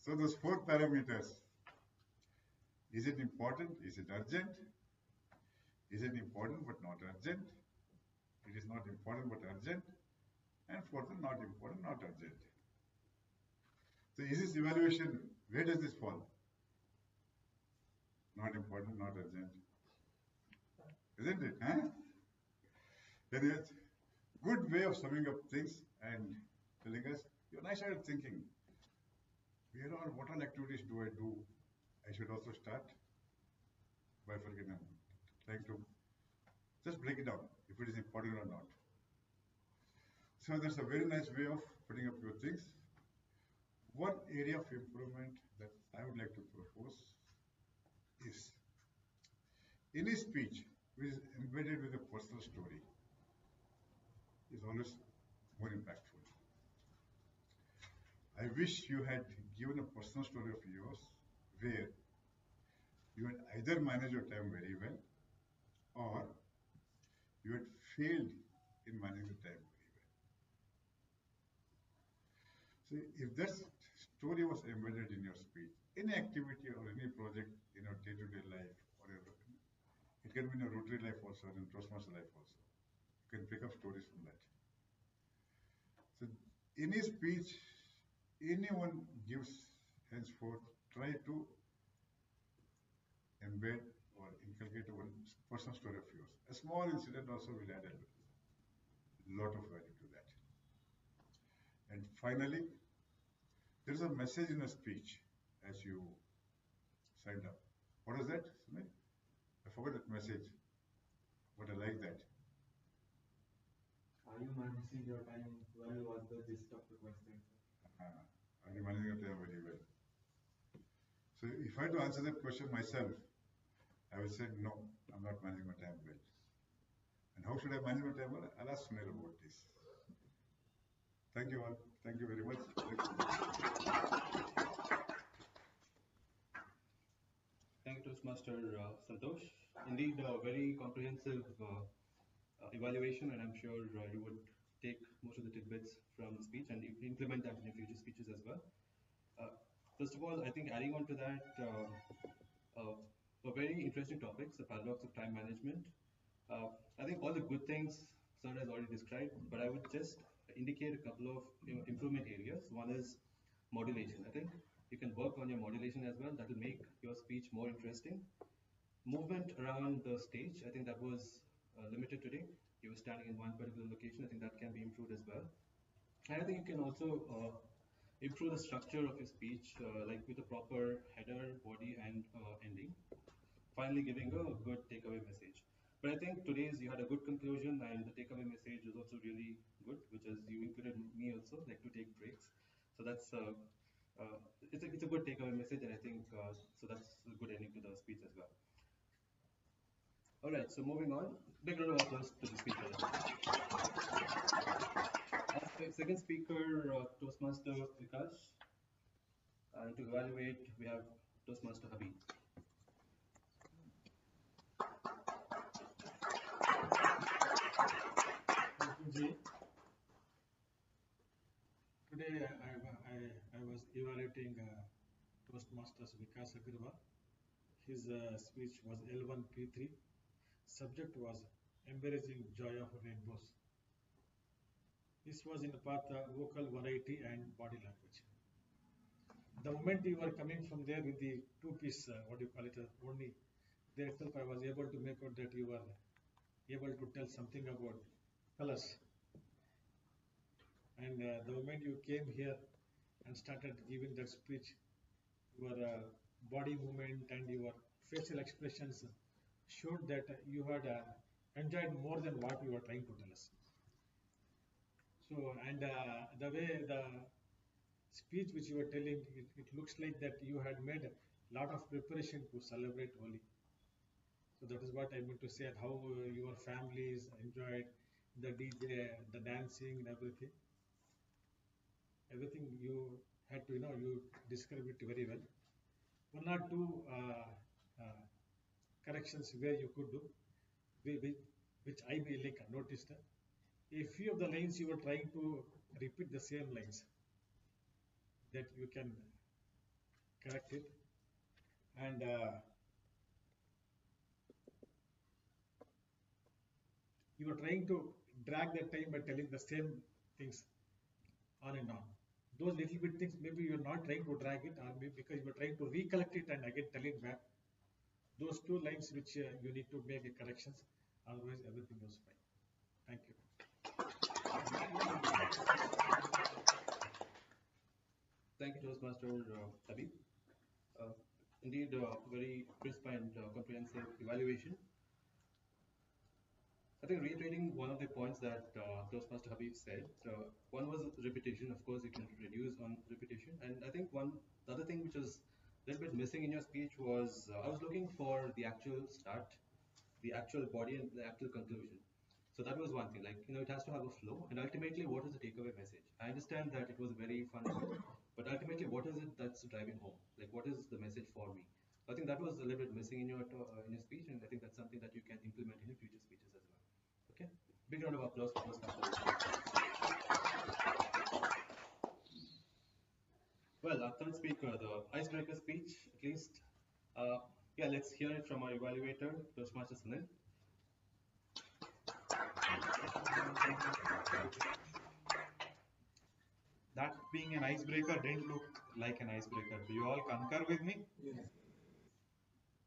So those 4 parameters. Is it important? Is it urgent? Is it important but not urgent? It is not important but urgent. And fourth, not important, not urgent. So is this evaluation, where does this fall? Not important, not urgent. Isn't it? Huh? Anyways, good way of summing up things and telling us, when I started thinking, what all activities do I do? I should also start by trying to just break it down, if it is important or not. So that's a very nice way of putting up your things. One area of improvement that I would like to propose is, any speech which is embedded with a personal story is always more impactful. I wish you had given a personal story of yours where you had either managed your time very well, or you had failed in managing the time very well. So if that story was embedded in your speech, any activity or any project in your day-to-day life, or it can be in your Rotary life also, or in Toastmaster life also, you can pick up stories from that. So any speech anyone gives henceforth, try to embed or inculcate one personal story of yours. A small incident also will add a lot of value to that. And finally, there is a message in a speech as you signed up. What is that, Sumit? I forgot that message, but I like that.
Are you managing your time well was the gist of the question.
Are you managing your time very well? So if I had to answer that question myself, I will say no, I'm not managing my time well. And how should I manage my time well? I'll ask Sunil about this. Thank you all. Thank you very much.
Thank you, Toastmaster Santosh. Indeed, a very comprehensive evaluation, and I'm sure you would take most of the tidbits from the speech and implement that in your future speeches as well. First of all, I think adding on to that, a very interesting topic, the paradox of time management. I think all the good things Sir has already described, but I would just indicate a couple of improvement areas. One is modulation. I think you can work on your modulation as well. That will make your speech more interesting. Movement around the stage, I think that was limited today. You were standing in one particular location. I think that can be improved as well. And I think you can also improve the structure of your speech, like with a proper header, body, and ending. Finally, giving a good takeaway message. But I think today's you had a good conclusion, and the takeaway message was also really good, which is you included me also, like to take breaks. So that's it's a good takeaway message, and I think so that's a good ending to the speech as well. All right, so moving on, big round of applause to the speaker. As the second speaker, Toastmaster Vikas, and to evaluate, we have Toastmaster Habib.
Today I was evaluating Toastmasters Vikas Agarwal. His speech was L1P3. Subject was Embracing Joy of Rainbows. This was in the path vocal variety and body language. The moment you were coming from there with the two-piece, what do you call it, only there itself I was able to make out that you were able to tell something about colors. And the moment you came here and started giving that speech, your body movement and your facial expressions showed that you had enjoyed more than what you were trying to tell us. So, and the way the speech which you were telling, it looks like that you had made a lot of preparation to celebrate Holi. So that is what I meant to say, and how your families enjoyed the DJ, the dancing, and everything. Everything you had to, you described it very well. One or two corrections where you could do, which I like noticed. A few of the lines you were trying to repeat the same lines, that you can correct it. And you were trying to drag that time by telling the same things on and on. Those little bit things, maybe you're not trying to drag it, or maybe because you're trying to recollect it and again tell it back. Those two lines which you need to make corrections, otherwise everything goes fine. Thank you.
Thank you, Toastmaster Habib. Indeed, very crisp and comprehensive evaluation. I think reiterating one of the points that Toastmaster Habib said, one was repetition. Of course, you can reduce on repetition. And I think the other thing which was a little bit missing in your speech was I was looking for the actual start, the actual body, and the actual conclusion. So that was one thing, like, it has to have a flow. And ultimately, what is the takeaway message? I understand that it was very fun, but ultimately, what is it that's driving home? Like, what is the message for me? I think that was a little bit missing in your speech, and I think that's something that you can implement in your future speeches as well. Okay. Big round of applause for Toastmasters. Well, our third speaker, the icebreaker speech, at least. Yeah, let's hear it from our evaluator, Toastmaster Sunil.
That being an icebreaker didn't look like an icebreaker. Do you all concur with me?
Yes.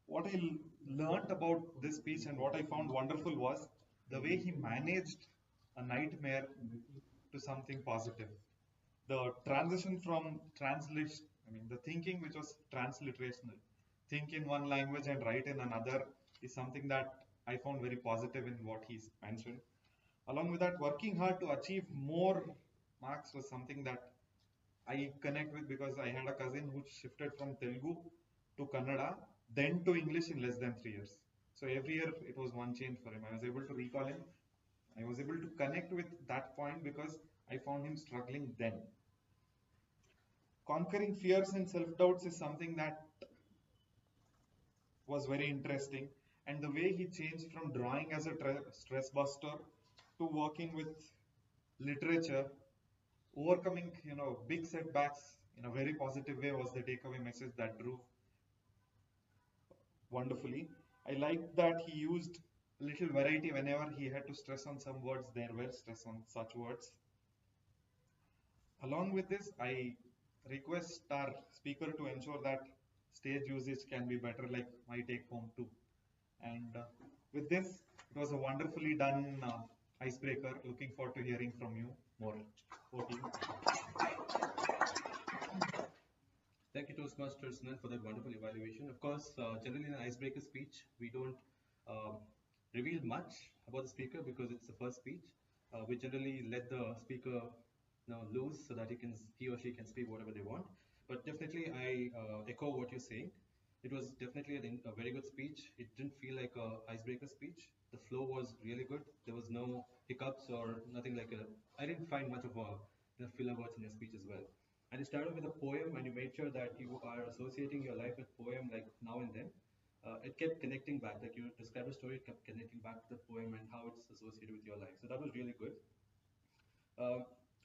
What I learnt about this speech and what I found wonderful was the way he managed a nightmare to something positive. The transition from translation, the thinking which was transliterational, think in one language and write in another, is something that I found very positive in what he's mentioned. Along with that, working hard to achieve more marks was something that I connect with because I had a cousin who shifted from Telugu to Kannada, then to English in less than 3 years. So every year it was one change for him. I was able to recall him. I was able to connect with that point because I found him struggling then. Conquering fears and self-doubts is something that was very interesting. And the way he changed from drawing as a stress buster to working with literature, overcoming big setbacks in a very positive way was the takeaway message that drew wonderfully. I like that he used a little variety whenever he had to stress on some words. There were stress on such words. Along with this, I request our speaker to ensure that stage usage can be better, like my take home too. And with this, it was a wonderfully done icebreaker. Looking forward to hearing from you more. Over to you.
Thank you, Toastmasters, Sunil, for that wonderful evaluation. Of course, generally in an icebreaker speech, we don't reveal much about the speaker because it's the first speech. We generally let the speaker loose so that he or she can speak whatever they want. But definitely, I echo what you're saying. It was definitely a very good speech. It didn't feel like a icebreaker speech. The flow was really good. There was no hiccups or nothing like a. I didn't find much of a filler words in your speech as well. And you started with a poem, and you made sure that you are associating your life with poem like now and then. It kept connecting back, like you described a story, it kept connecting back to the poem and how it's associated with your life. So that was really good.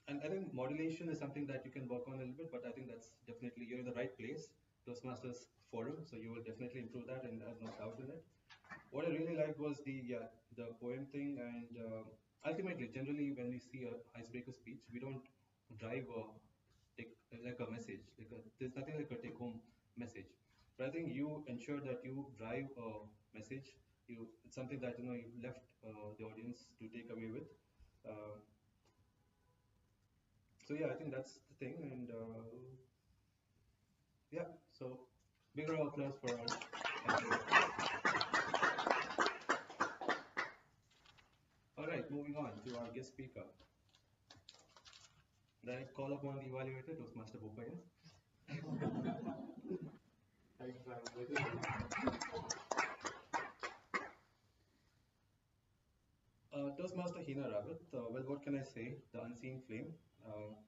And I think modulation is something that you can work on a little bit, but I think that's definitely, you're in the right place, Toastmasters forum, so you will definitely improve that, and there's no doubt in it. What I really liked was the poem thing, and ultimately, generally, when we see a icebreaker speech, we don't drive take like a message. There's nothing like a take-home message. But I think you ensure that you drive a message. It's something that you left the audience to take away with. So yeah, I think that's the thing, and yeah. So big round of applause for our. All right, moving on to our guest speaker. Then I call upon the evaluator, Toastmaster Bopaya. Toastmaster Hina Rawat, well, what can I say? The Unseen Flame.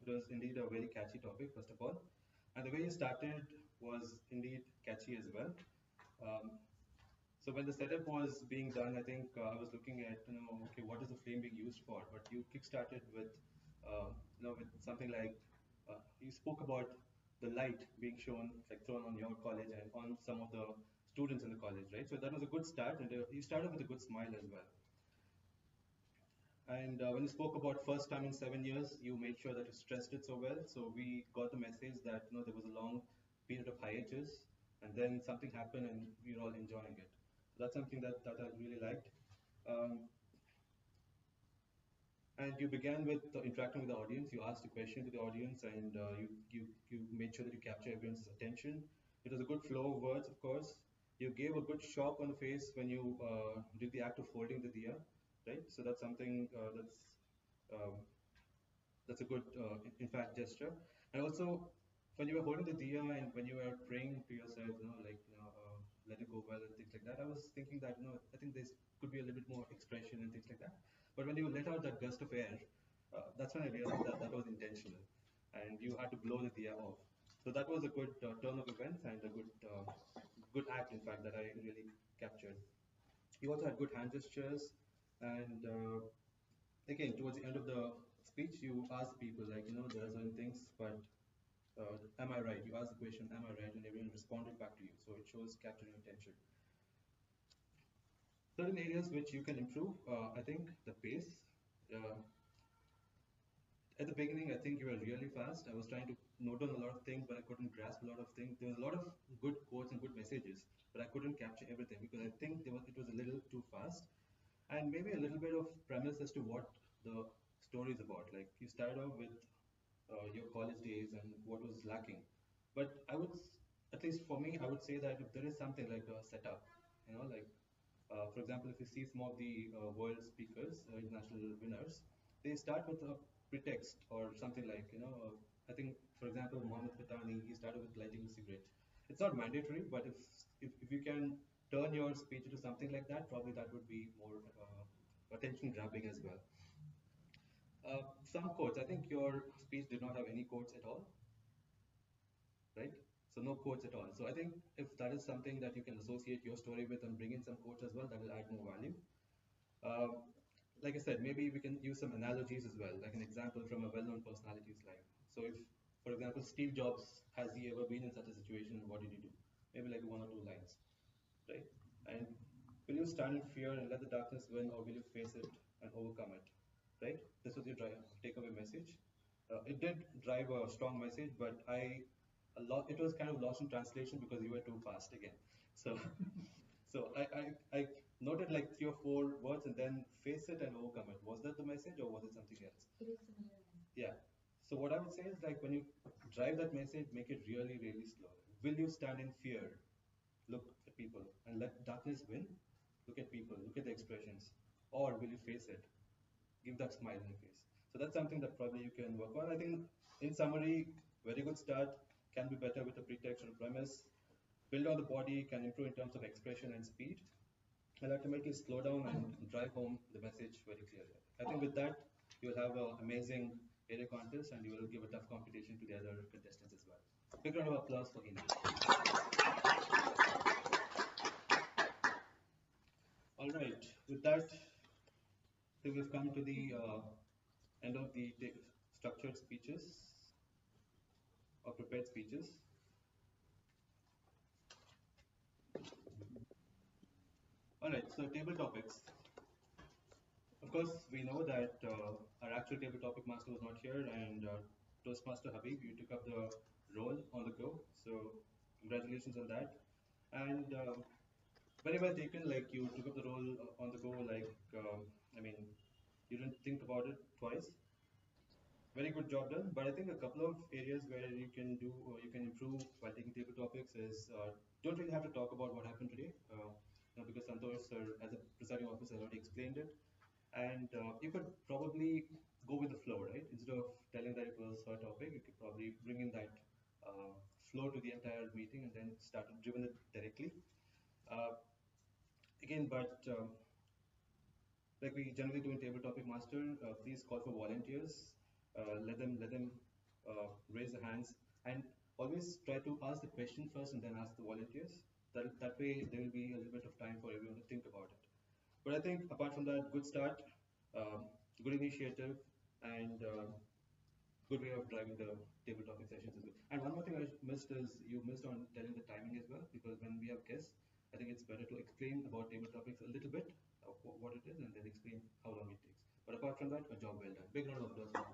It was indeed a very catchy topic, first of all. And the way you started was indeed catchy as well. So when the setup was being done, I think I was looking at, okay, what is the flame being used for? But you kickstarted with, with something like, you spoke about the light being shown, like thrown on your college and on some of the students in the college, right? So that was a good start, and you started with a good smile as well. And when you spoke about first time in 7 years, you made sure that you stressed it so well. So we got the message that there was a long period of hiatus, and then something happened, and we were all enjoying it. So that's something that I really liked. And you began with interacting with the audience. You asked a question to the audience, and you made sure that you capture everyone's attention. It was a good flow of words, of course. You gave a good shock on the face when you did the act of holding the diya, right? So that's something that's a good, in fact, gesture. And also, when you were holding the diya and when you were praying to yourself, let it go well and things like that, I was thinking that, I think there could be a little bit more expression and things like that. But when you let out that gust of air, that's when I realized that that was intentional. And you had to blow the diya off. So that was a good turn of events and a good act, in fact, that I really captured. You also had good hand gestures, and again, towards the end of the speech, you ask people, like, there are certain things, but am I right? You ask the question, am I right? And everyone responded back to you. So it shows capturing attention. Certain areas which you can improve, I think the pace. Uh, at the beginning, I think you were really fast. I was trying to note down a lot of things, but I couldn't grasp a lot of things. There was a lot of good quotes and good messages, but I couldn't capture everything because I think it was a little too fast. And maybe a little bit of premise as to what the story is about. Like you started off with your college days and what was lacking. But at least for me, I would say that if there is something like a setup, like for example, if you see some of the world speakers, international winners, they start with a pretext or something like, I think, for example, Mohammed Fatani, he started with lighting a cigarette. It's not mandatory, but if you can turn your speech into something like that, probably that would be more attention grabbing as well. Some quotes. I think your speech did not have any quotes at all, right? So no quotes at all. So I think if that is something that you can associate your story with and bring in some quotes as well, that will add more value. Like I said, maybe we can use some analogies as well, like an example from a well-known personality's life. So if, for example, Steve Jobs, has he ever been in such a situation and what did he do? Maybe like one or two lines, right? And will you stand in fear and let the darkness win, or will you face it and overcome it, right? This was your takeaway message. It did drive a strong message, but it was kind of lost in translation because you were too fast again. So So I noted like 3 or 4 words and then face it and overcome it. Was that the message or was it something else?
It is similar.
Yeah. So what I would say is like when you drive that message, make it really, really slow. Will you stand in fear? Look at people and let darkness win? Look at people, look at the expressions. Or will you face it? Give that smile in your face. So that's something that probably you can work on. I think in summary, very good start, can be better with a pretext or a premise. Build on the body, can improve in terms of expression and speed, and ultimately slow down and drive home the message very clearly. I think with that, you'll have an amazing area contest and you will give a tough competition to the other contestants as well. Big round of applause for Hina. All right, with that, we've come to the end of the structured speeches or prepared speeches. All right, so table topics. Of course, we know that our actual table topic master was not here, and Toastmaster Habib, you took up the role on the go. So congratulations on that. And very well taken. Like you took up the role on the go. Like I mean, you didn't think about it twice. Very good job done. But I think a couple of areas where you can do or you can improve while taking table topics is don't really have to talk about what happened today. Because Santosh sir, as a presiding officer, already explained it. And you could probably go with the flow, right? Instead of telling that it was her topic, you could probably bring in that flow to the entire meeting and then start driven it directly. Uh, Again, but like we generally do in table topic master, please call for volunteers. Let them raise their hands and always try to ask the question first and then ask the volunteers. That way there will be a little bit of time for everyone to think about it. But I think apart from that, good start, good initiative, and good way of driving the table topic sessions as well. And one more thing I missed is you missed on telling the timing as well, because when we have guests, I think it's better to explain about table topics a little bit, of what it is, and then explain how long it takes. But apart from that, a job well done. Big round of applause.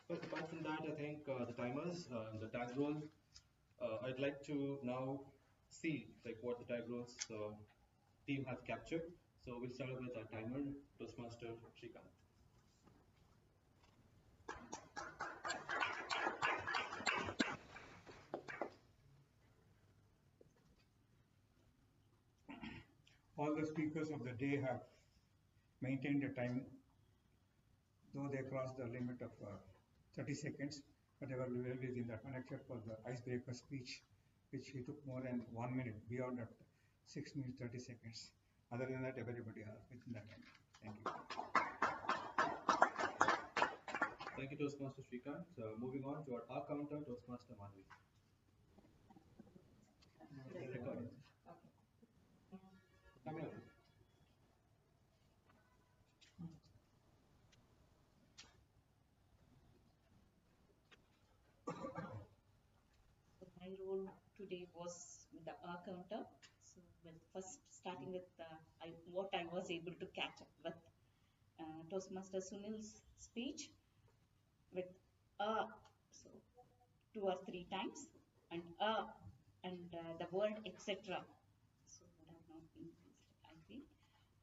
But apart from that, I think the timers, the tag roll, I'd like to now see like what the tag rolls team have captured. So we'll start with our timer, Toastmaster Shrikant.
All the speakers of the day have maintained the time, though they crossed the limit of 30 seconds, but they were well within that one, except for the icebreaker speech, which he took more than 1 minute, beyond that 6 minutes 30 seconds. Other than that, everybody has within that time. Thank you.
Thank you, Toastmaster Shrikant. Moving on to our R counter, Toastmaster Madhvi.
my role today was with the counter. So, well, first starting with what I was able to catch up with Toastmaster Sunil's speech with so 2 or 3 times, and the word etc. So would have not been used, I feel.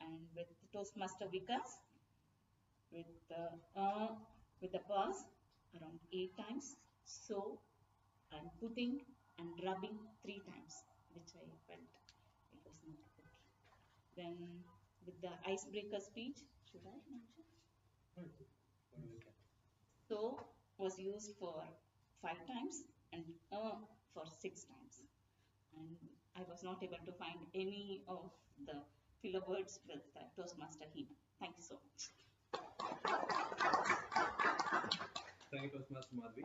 And with Toastmaster Vikas, with with the pause around 8 times. So and putting and rubbing 3 times, which I felt it was not good. Then with the icebreaker speech, should I mention? So was used for 5 times and for 6 times. And I was not able to find any of the filler words with Toastmaster Hina. Thank you so much.
Thank you, Toastmaster Madhvi.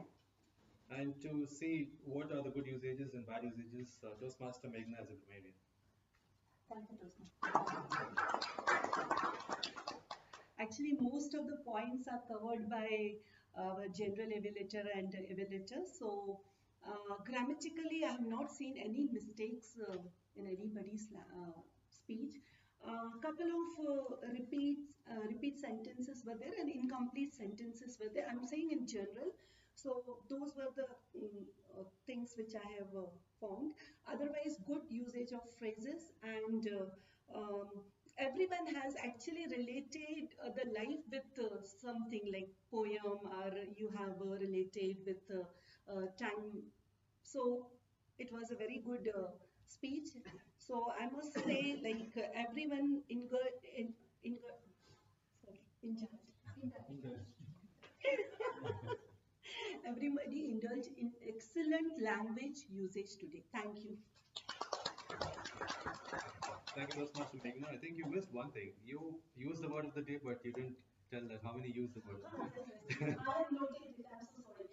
And to see what are the good usages and bad usages, Toastmaster Meghna as a grammarian.
Thank you, Toastmaster.
Actually, most of the points are covered by our general evaluator and evaluator. So, grammatically, I have not seen any mistakes in anybody's speech. Couple of repeat sentences were there and incomplete sentences were there. I'm saying in general. So those were the things which I have found. Otherwise, good usage of phrases and everyone has actually related the life with something like poem, or you have related with time. So it was a very good speech. So I must say, like everyone everybody indulged in excellent language usage today. Thank you.
Thank you, Toastmaster Meghna. I think you missed one thing. You used the word of the day, but you didn't tell that how many used the word of the day.
I have noted it. I'm so sorry.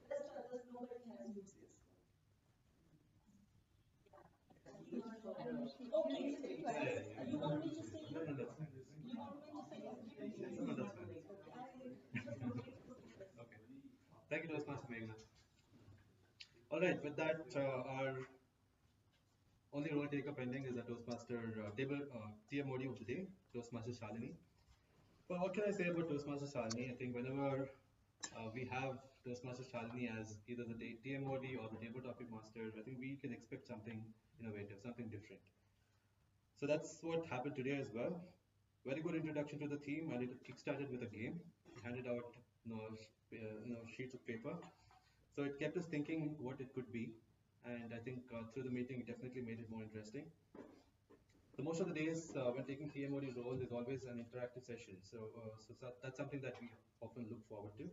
Rest others, nobody has used this. Okay. You want me to say?
No, no, that's fine.
You want me to say?
No, no, that's fine. Okay. Thank you, Toastmaster Meghna. All right, with that, our only role taker pending is the Toastmaster TMOD of the day, Toastmaster Shalini. But what can I say about Toastmaster Shalini? I think whenever we have Toastmaster Shalini as either the TMOD or the table topic master, I think we can expect something innovative, something different. So that's what happened today as well. Very good introduction to the theme, and it kickstarted with a game. We handed out sheets of paper. So it kept us thinking what it could be, and I think through the meeting, it definitely made it more interesting. So most of the days when taking TMOD role is always an interactive session. So that's something that we often look forward to.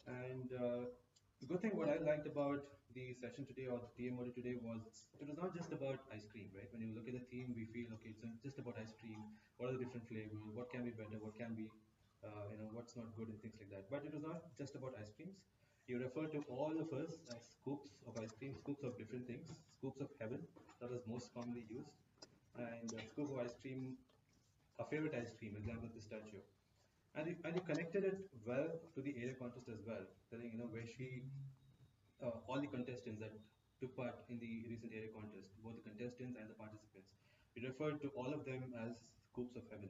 And the good thing, what I liked about the session today or the TMOD today was it was not just about ice cream, right? When you look at the theme, we feel, okay, it's just about ice cream. What are the different flavors? What can be better? What can be, what's not good and things like that. But it was not just about ice creams. You refer to all of us as scoops of ice cream, scoops of different things, scoops of heaven. That was most commonly used. And scoop of ice cream, a favorite ice cream, example, pistachio. And you connected it well to the area contest as well, telling, where all the contestants that took part in the recent area contest, both the contestants and the participants, you referred to all of them as scoops of heaven.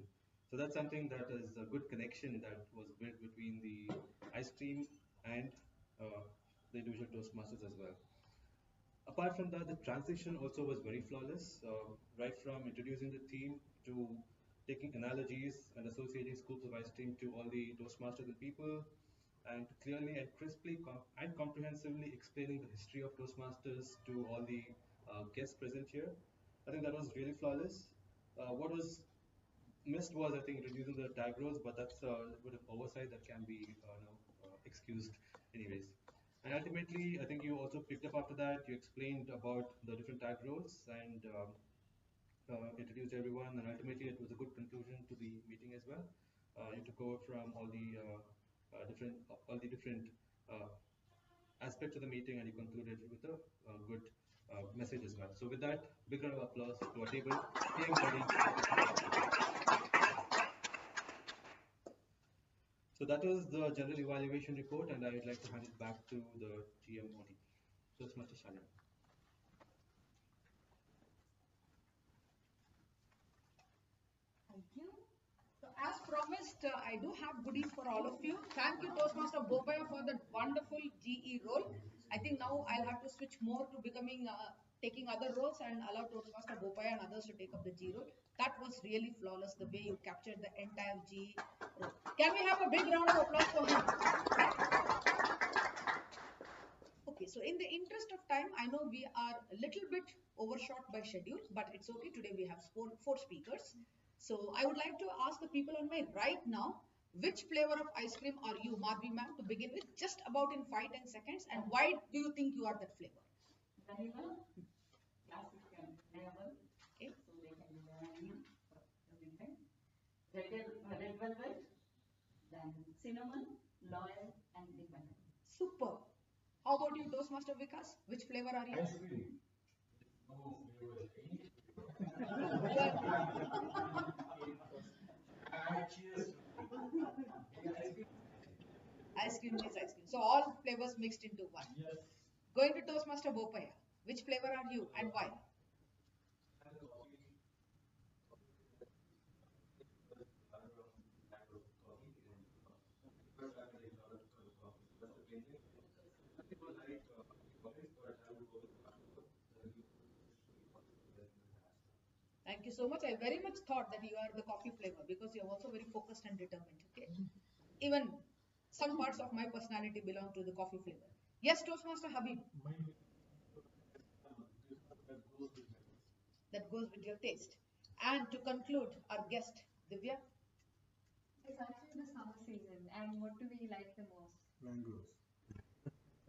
So that's something that is a good connection that was built between the ice cream and the individual Toastmasters as well. Apart from that, the transition also was very flawless, right from introducing the theme to taking analogies and associating scoops of ice cream to all the Toastmasters and people, and clearly and crisply and comprehensively explaining the history of Toastmasters to all the guests present here. I think that was really flawless. What was missed was, I think, introducing the tag roles, but that's a bit of oversight that can be excused anyways. And ultimately, I think you also picked up after that, you explained about the different tag roles and introduced everyone, and ultimately it was a good conclusion to the meeting as well. You took over from all the different aspects of the meeting, and you concluded with a good message as well. So with that, big round of applause to our table. So that is the general evaluation report, and I would like to hand it back to the TMOD. Toastmaster Shalini.
Thank you. So as promised, I do have goodies for all of you. Thank you, Toastmaster Bopaya, for that wonderful GE role. I think now I'll have to switch more to becoming taking other roles and allow Toastmaster Bopaya and others to take up the G role. That was really flawless, the way you captured the entire GE role. Can we have a big round of applause for him? Okay, so in the interest of time, I know we are a little bit overshot by schedule, but it's okay. Today we have four speakers. So I would like to ask the people on my right now, which flavor of ice cream are you, Madhvi ma'am, to begin with, just about in 5-10 seconds, and why do you think you are that flavor?
Vanilla, classic and flavor.
Okay.
So they can learn everything. Red velvet, then cinnamon, loyal, and the vanilla.
Super. How about you, Toastmaster Vikas? Which flavor are you?
Ice cream. No flavor. Cheers.
Ice cream is ice cream. So all flavors mixed into one.
Yes.
Going to Toastmaster Bopaya. Which flavor are you and why? Thank you so much. I very much thought that you are the coffee flavor because you are also very focused and determined. Okay. Even some parts of my personality belong to the coffee flavor. Yes, Toastmaster Habib. That goes with your taste. And to conclude, our guest, Divya.
It's actually the summer season, and what do we like the most?
Mangoes.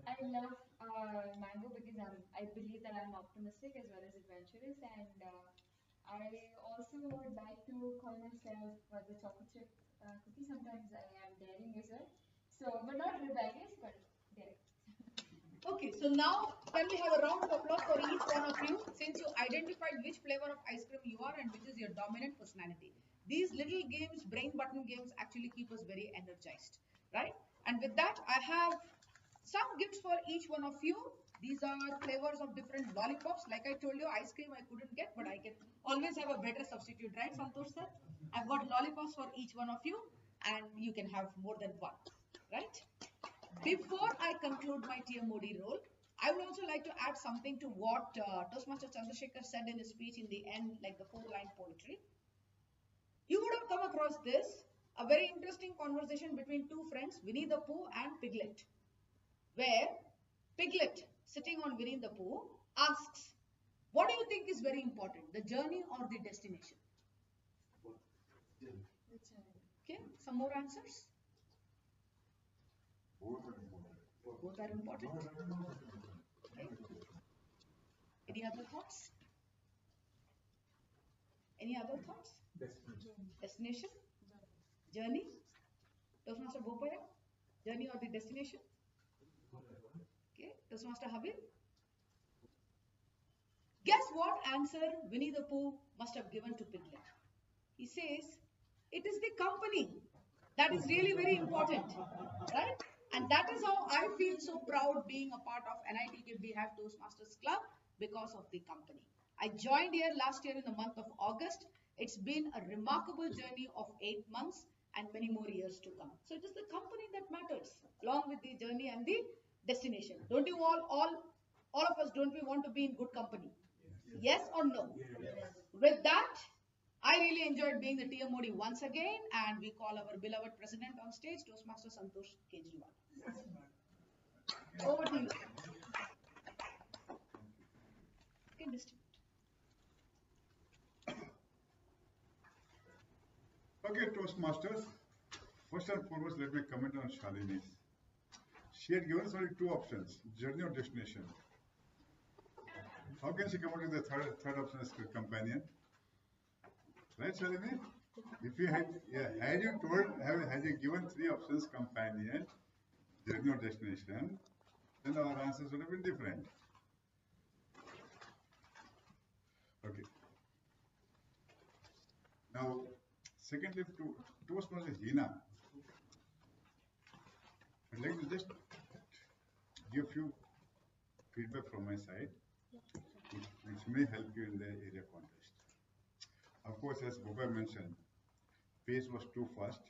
I love mango because I believe that I'm optimistic as well as adventurous, and I also would like to call myself the chocolate chip cookie. Sometimes I am daring as well, so but not rebellious, but daring.
Okay, so now can we have a round of applause for each one of you since you identified which flavor of ice cream you are and which is your dominant personality. These little games, brain button games, actually keep us very energized, right? And with that, I have some gifts for each one of you. These are flavors of different lollipops. Like I told you, ice cream I couldn't get, but I can always have a better substitute, right, Santosh sir? I've got lollipops for each one of you, and you can have more than one, right? Before I conclude my TMOD role, I would also like to add something to what Toastmaster Chandrasekhar said in his speech in the end, like the 4-line poetry. You would have come across this, a very interesting conversation between two friends, Winnie the Pooh and Piglet, where Piglet, sitting on Winnie the Pooh, asks, what do you think is very important, the journey or the destination? Okay, some more answers? Both are important. Okay. Any other thoughts? Any other thoughts? Destination? Journey? Toastmaster Bopaya? Journey or the destination? Okay. Toastmaster Habib? Guess what answer Winnie the Pooh must have given to Piglet? He says, it is the company that is really very important, right? And that is how I feel so proud being a part of Nitk Bhive Toastmasters Club because of the company. I joined here last year in the month of August. It's been a remarkable journey of 8 months and many more years to come. So it is the company that matters along with the journey and the destination. Don't you all of us, don't we want to be in good company? Yes or no? With that, I really enjoyed being the TMOD once again, and we call our beloved president on stage, Toastmaster Santosh Kejriwal. Over to you. Okay, distribute.
Okay, Toastmasters. First and foremost, let me comment on Shalini's. She had given us only two options, journey or destination. How can she come out with the third option as companion? Right, Shalini? If you had, had you given three options, companion, journey or destination, then our answers would have been different. Okay. Now, secondly, to Toastmaster Hina, I'd like to just give few feedback from my side, which may help you in the area contest. Of course, as Boba mentioned, pace was too fast.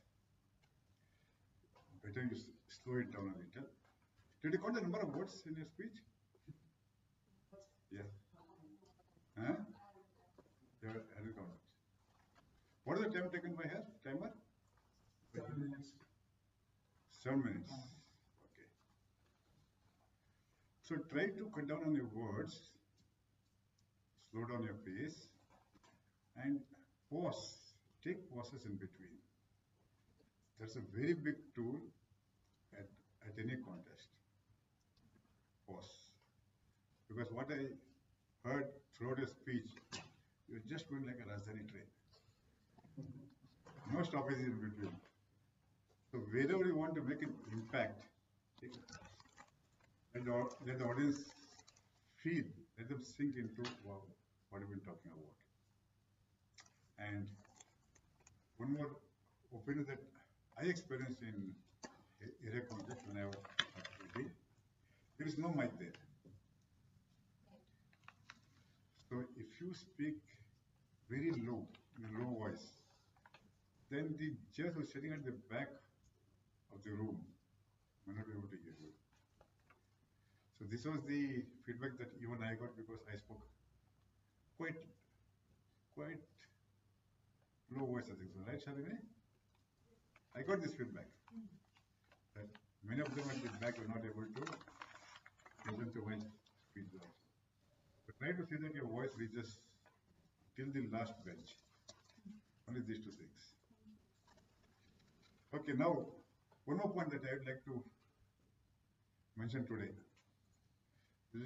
Better you slow it down a little. Did you count the number of words in your speech? Yes. Huh? Have you counted? What is the time taken by her? Timer? 7 minutes. 7 minutes. Okay. So try to cut down on your words, slow down your pace, and pause. Take pauses in between. That's a very big tool at any contest. Pause. Because what I heard throughout your speech, you're just going like a Rajdhani train. No stoppages in between. So wherever you want to make an impact, let the audience feel, let them sink into what we've been talking about. And one more opinion that I experienced in area contest when I was at UB, there is no mic there. So if you speak very low, in a low voice, then the judge who's sitting at the back of the room may not be able to hear you. So this was the feedback that even I got because I spoke quite low voice, I think so, right, Shalini? I got this feedback that many of them at the back were not able to listen to my speech also. But try to see that your voice reaches till the last bench. Only these two things. Okay, now one more point that I would like to mention today.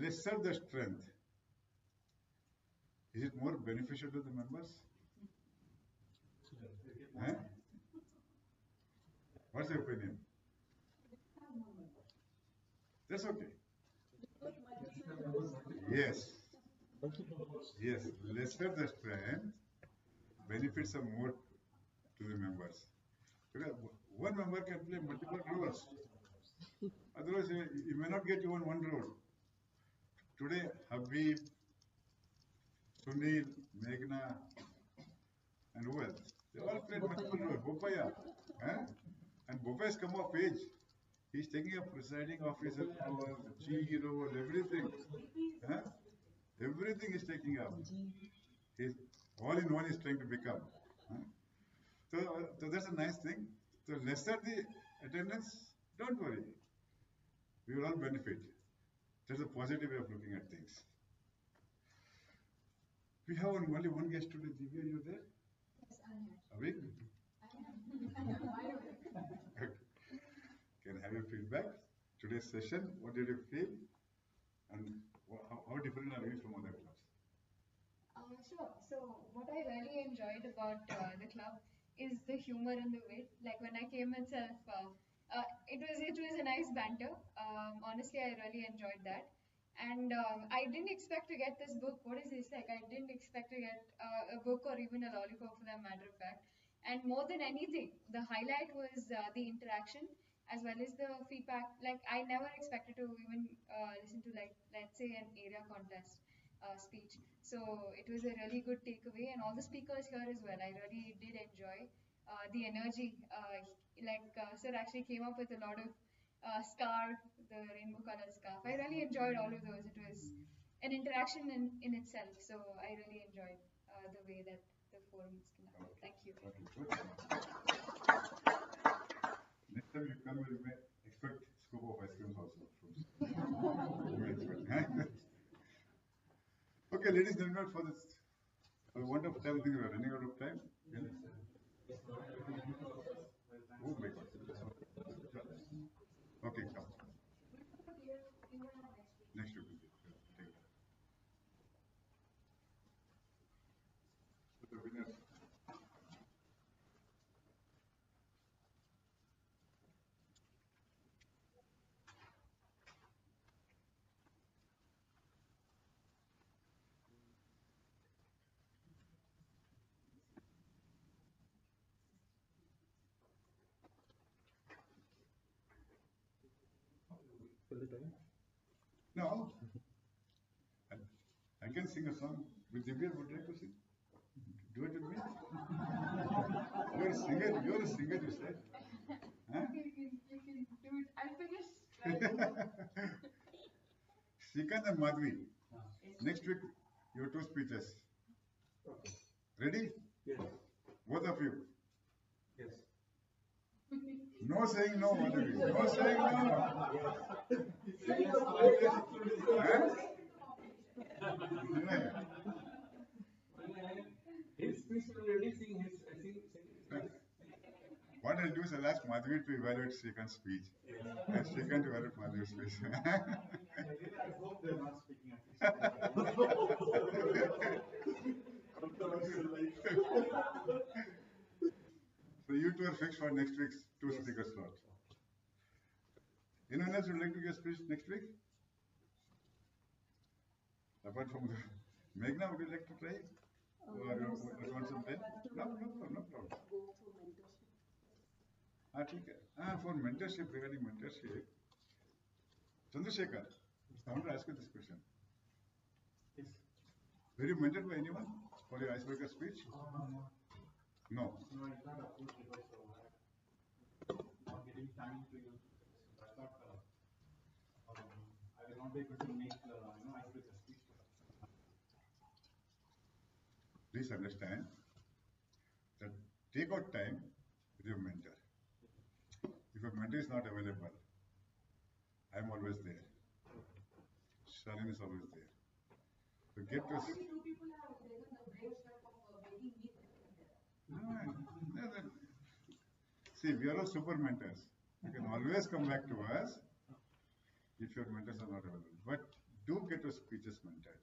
Lesser the strength, is it more beneficial to the members? Huh? What's your opinion? That's okay. Yes. Yes, lesser the strength, benefits are more to the members. Because one member can play multiple roles. Otherwise, you may not get even one role. Today, Habib, Sunil, Meghna, and who else? They all played multiple roles. Bopaya. And Bopaya has come of age. He's taking a presiding officer role, G role, everything. Everything is taking up. He's all in one is trying to become. So that's a nice thing. So lesser the attendance, don't worry. We will all benefit. That's a positive way of looking at things. We have only one guest today. Divya, are you there?
Yes, I'm here.
Awake? Okay. Can I have your feedback? Today's session, what did you feel? And how different are we from other clubs?
Sure. So what I really enjoyed about the club is the humor and the wit. Like when I came itself, it was a nice banter. Honestly, I really enjoyed that. And I didn't expect to get this book. What is this? Like I didn't expect to get a book or even a lollipop for that matter of fact. And more than anything, the highlight was the interaction as well as the feedback. Like I never expected to even listen to like let's say an area contest speech. So it was a really good takeaway, and all the speakers here as well. I really did enjoy the energy. Sir actually came up with a lot of scarf, the rainbow colored scarf. I really enjoyed all of those. It was an interaction in itself. So I really enjoyed the way that the forum was conducted. Thank you.
Next time you come, you may expect scoop of ice creams also. You may expect. Okay, ladies and gentlemen, for the want of time, I think we are running out of time. Oh my God. Okay, come. Next week. Take that. So the winners. No. I can sing a song. With Divya, would you like to sing? Do it with me. You're a singer. You're a singer, you said. Huh?
You can do it. I'll finish.
Shrikant and Madhvi. Next week, your two speeches.
Okay.
Ready?
Yes.
Both of you.
Yes.
No saying no, Madhvi. No saying no. Huh?
His speech already sing his
What I'll do is I'll ask Madhvi to evaluate Shrikant's speech. And Shrikant to evaluate Madhvi's speech.
I hope they're not speaking at
So you two are fixed for next week's two speaker slots. Anyone else would like to give a speech next week? Apart from the Meghna, would you like to try? Or you want some time? No problem, no problem. For mentorship, regarding mentorship, Chandrasekhar, I want to ask you this question.
Yes.
Were you mentored by anyone for your icebreaker speech? No.
No, I can't approach because not getting time to you. I thought I will not be able to make icebreaker speech.
Please understand that take out time with your mentor. If your mentor is not available, I am always there. Shalin is always there. So get to.
Two people have taken the brave step of making me
See, we are all super mentors. You can always come back to us if your mentors are not available. But do get your speeches mentored.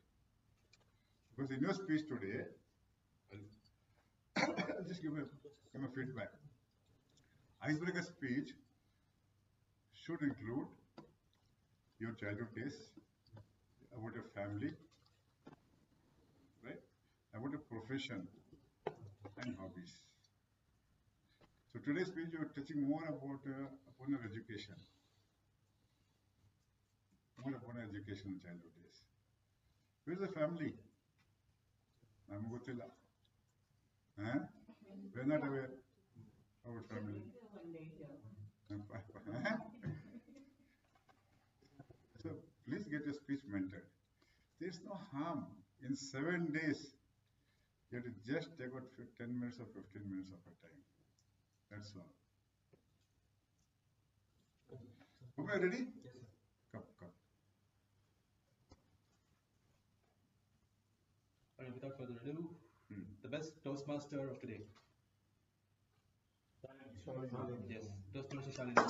Because in your speech today, I'll just give a feedback. Icebreaker speech should include your childhood days, about your family, right? About your profession and hobbies. So today's speech you are touching more about upon your education, more upon your education and childhood days. Where's the family? I'm Gotila. Huh? We're not aware about family. So please get your speech mentored. There's no harm. In 7 days, you have to just take out 10 minutes or 15 minutes of your time. That's all. Okay, ready?
Yes, sir.
Come.
All right, without further ado, the best Toastmaster of today. Yes, Toastmaster Shalini.
Okay.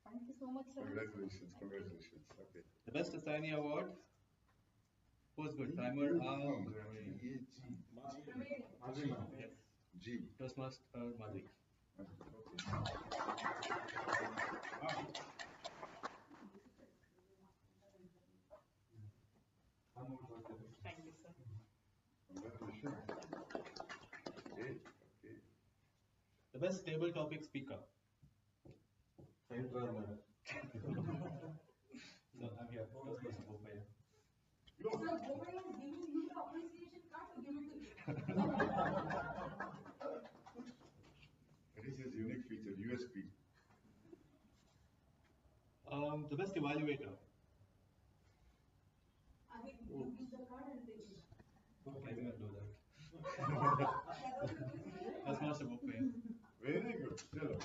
Thank you so much, sir.
Congratulations. Okay.
The best assignee award. Who's good? Primer. Yes.
G.
Toastmaster Madhvi.
Thank you, sir.
Congratulations. Okay.
The best table topic speaker.
I try, madam.
So I'm here. Toastmaster Bhopaya.
So Bhopaya is giving you the appreciation card to give it to you.
That is his unique feature, USP.
The best evaluator.
I think you give the card and take it.
Okay, I think I'll do that. Toastmaster Bhopaya.
Very good. Chalo.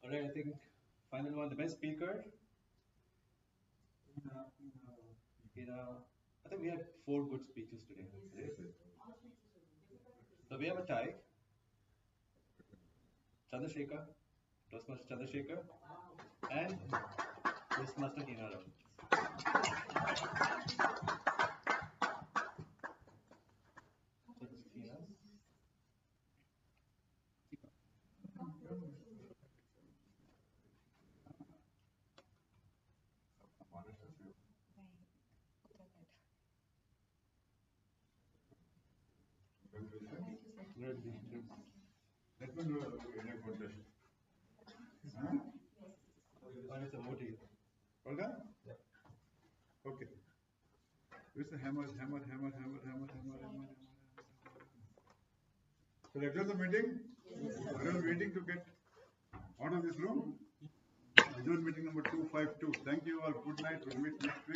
Alright, I think final one, the best speaker. I think we had 4 good speeches today.
Yes.
So we have a tie. Chandrasekhar, Toastmaster Chandrasekhar, and Toastmaster Kinara.
Let me know any contest. Huh?
It's a motive.
All done? Okay. Where's the hammer? So let's close the meeting. Everyone waiting to get out of this room. Adjourn meeting number 252. Thank you all. Good night. We'll meet next week.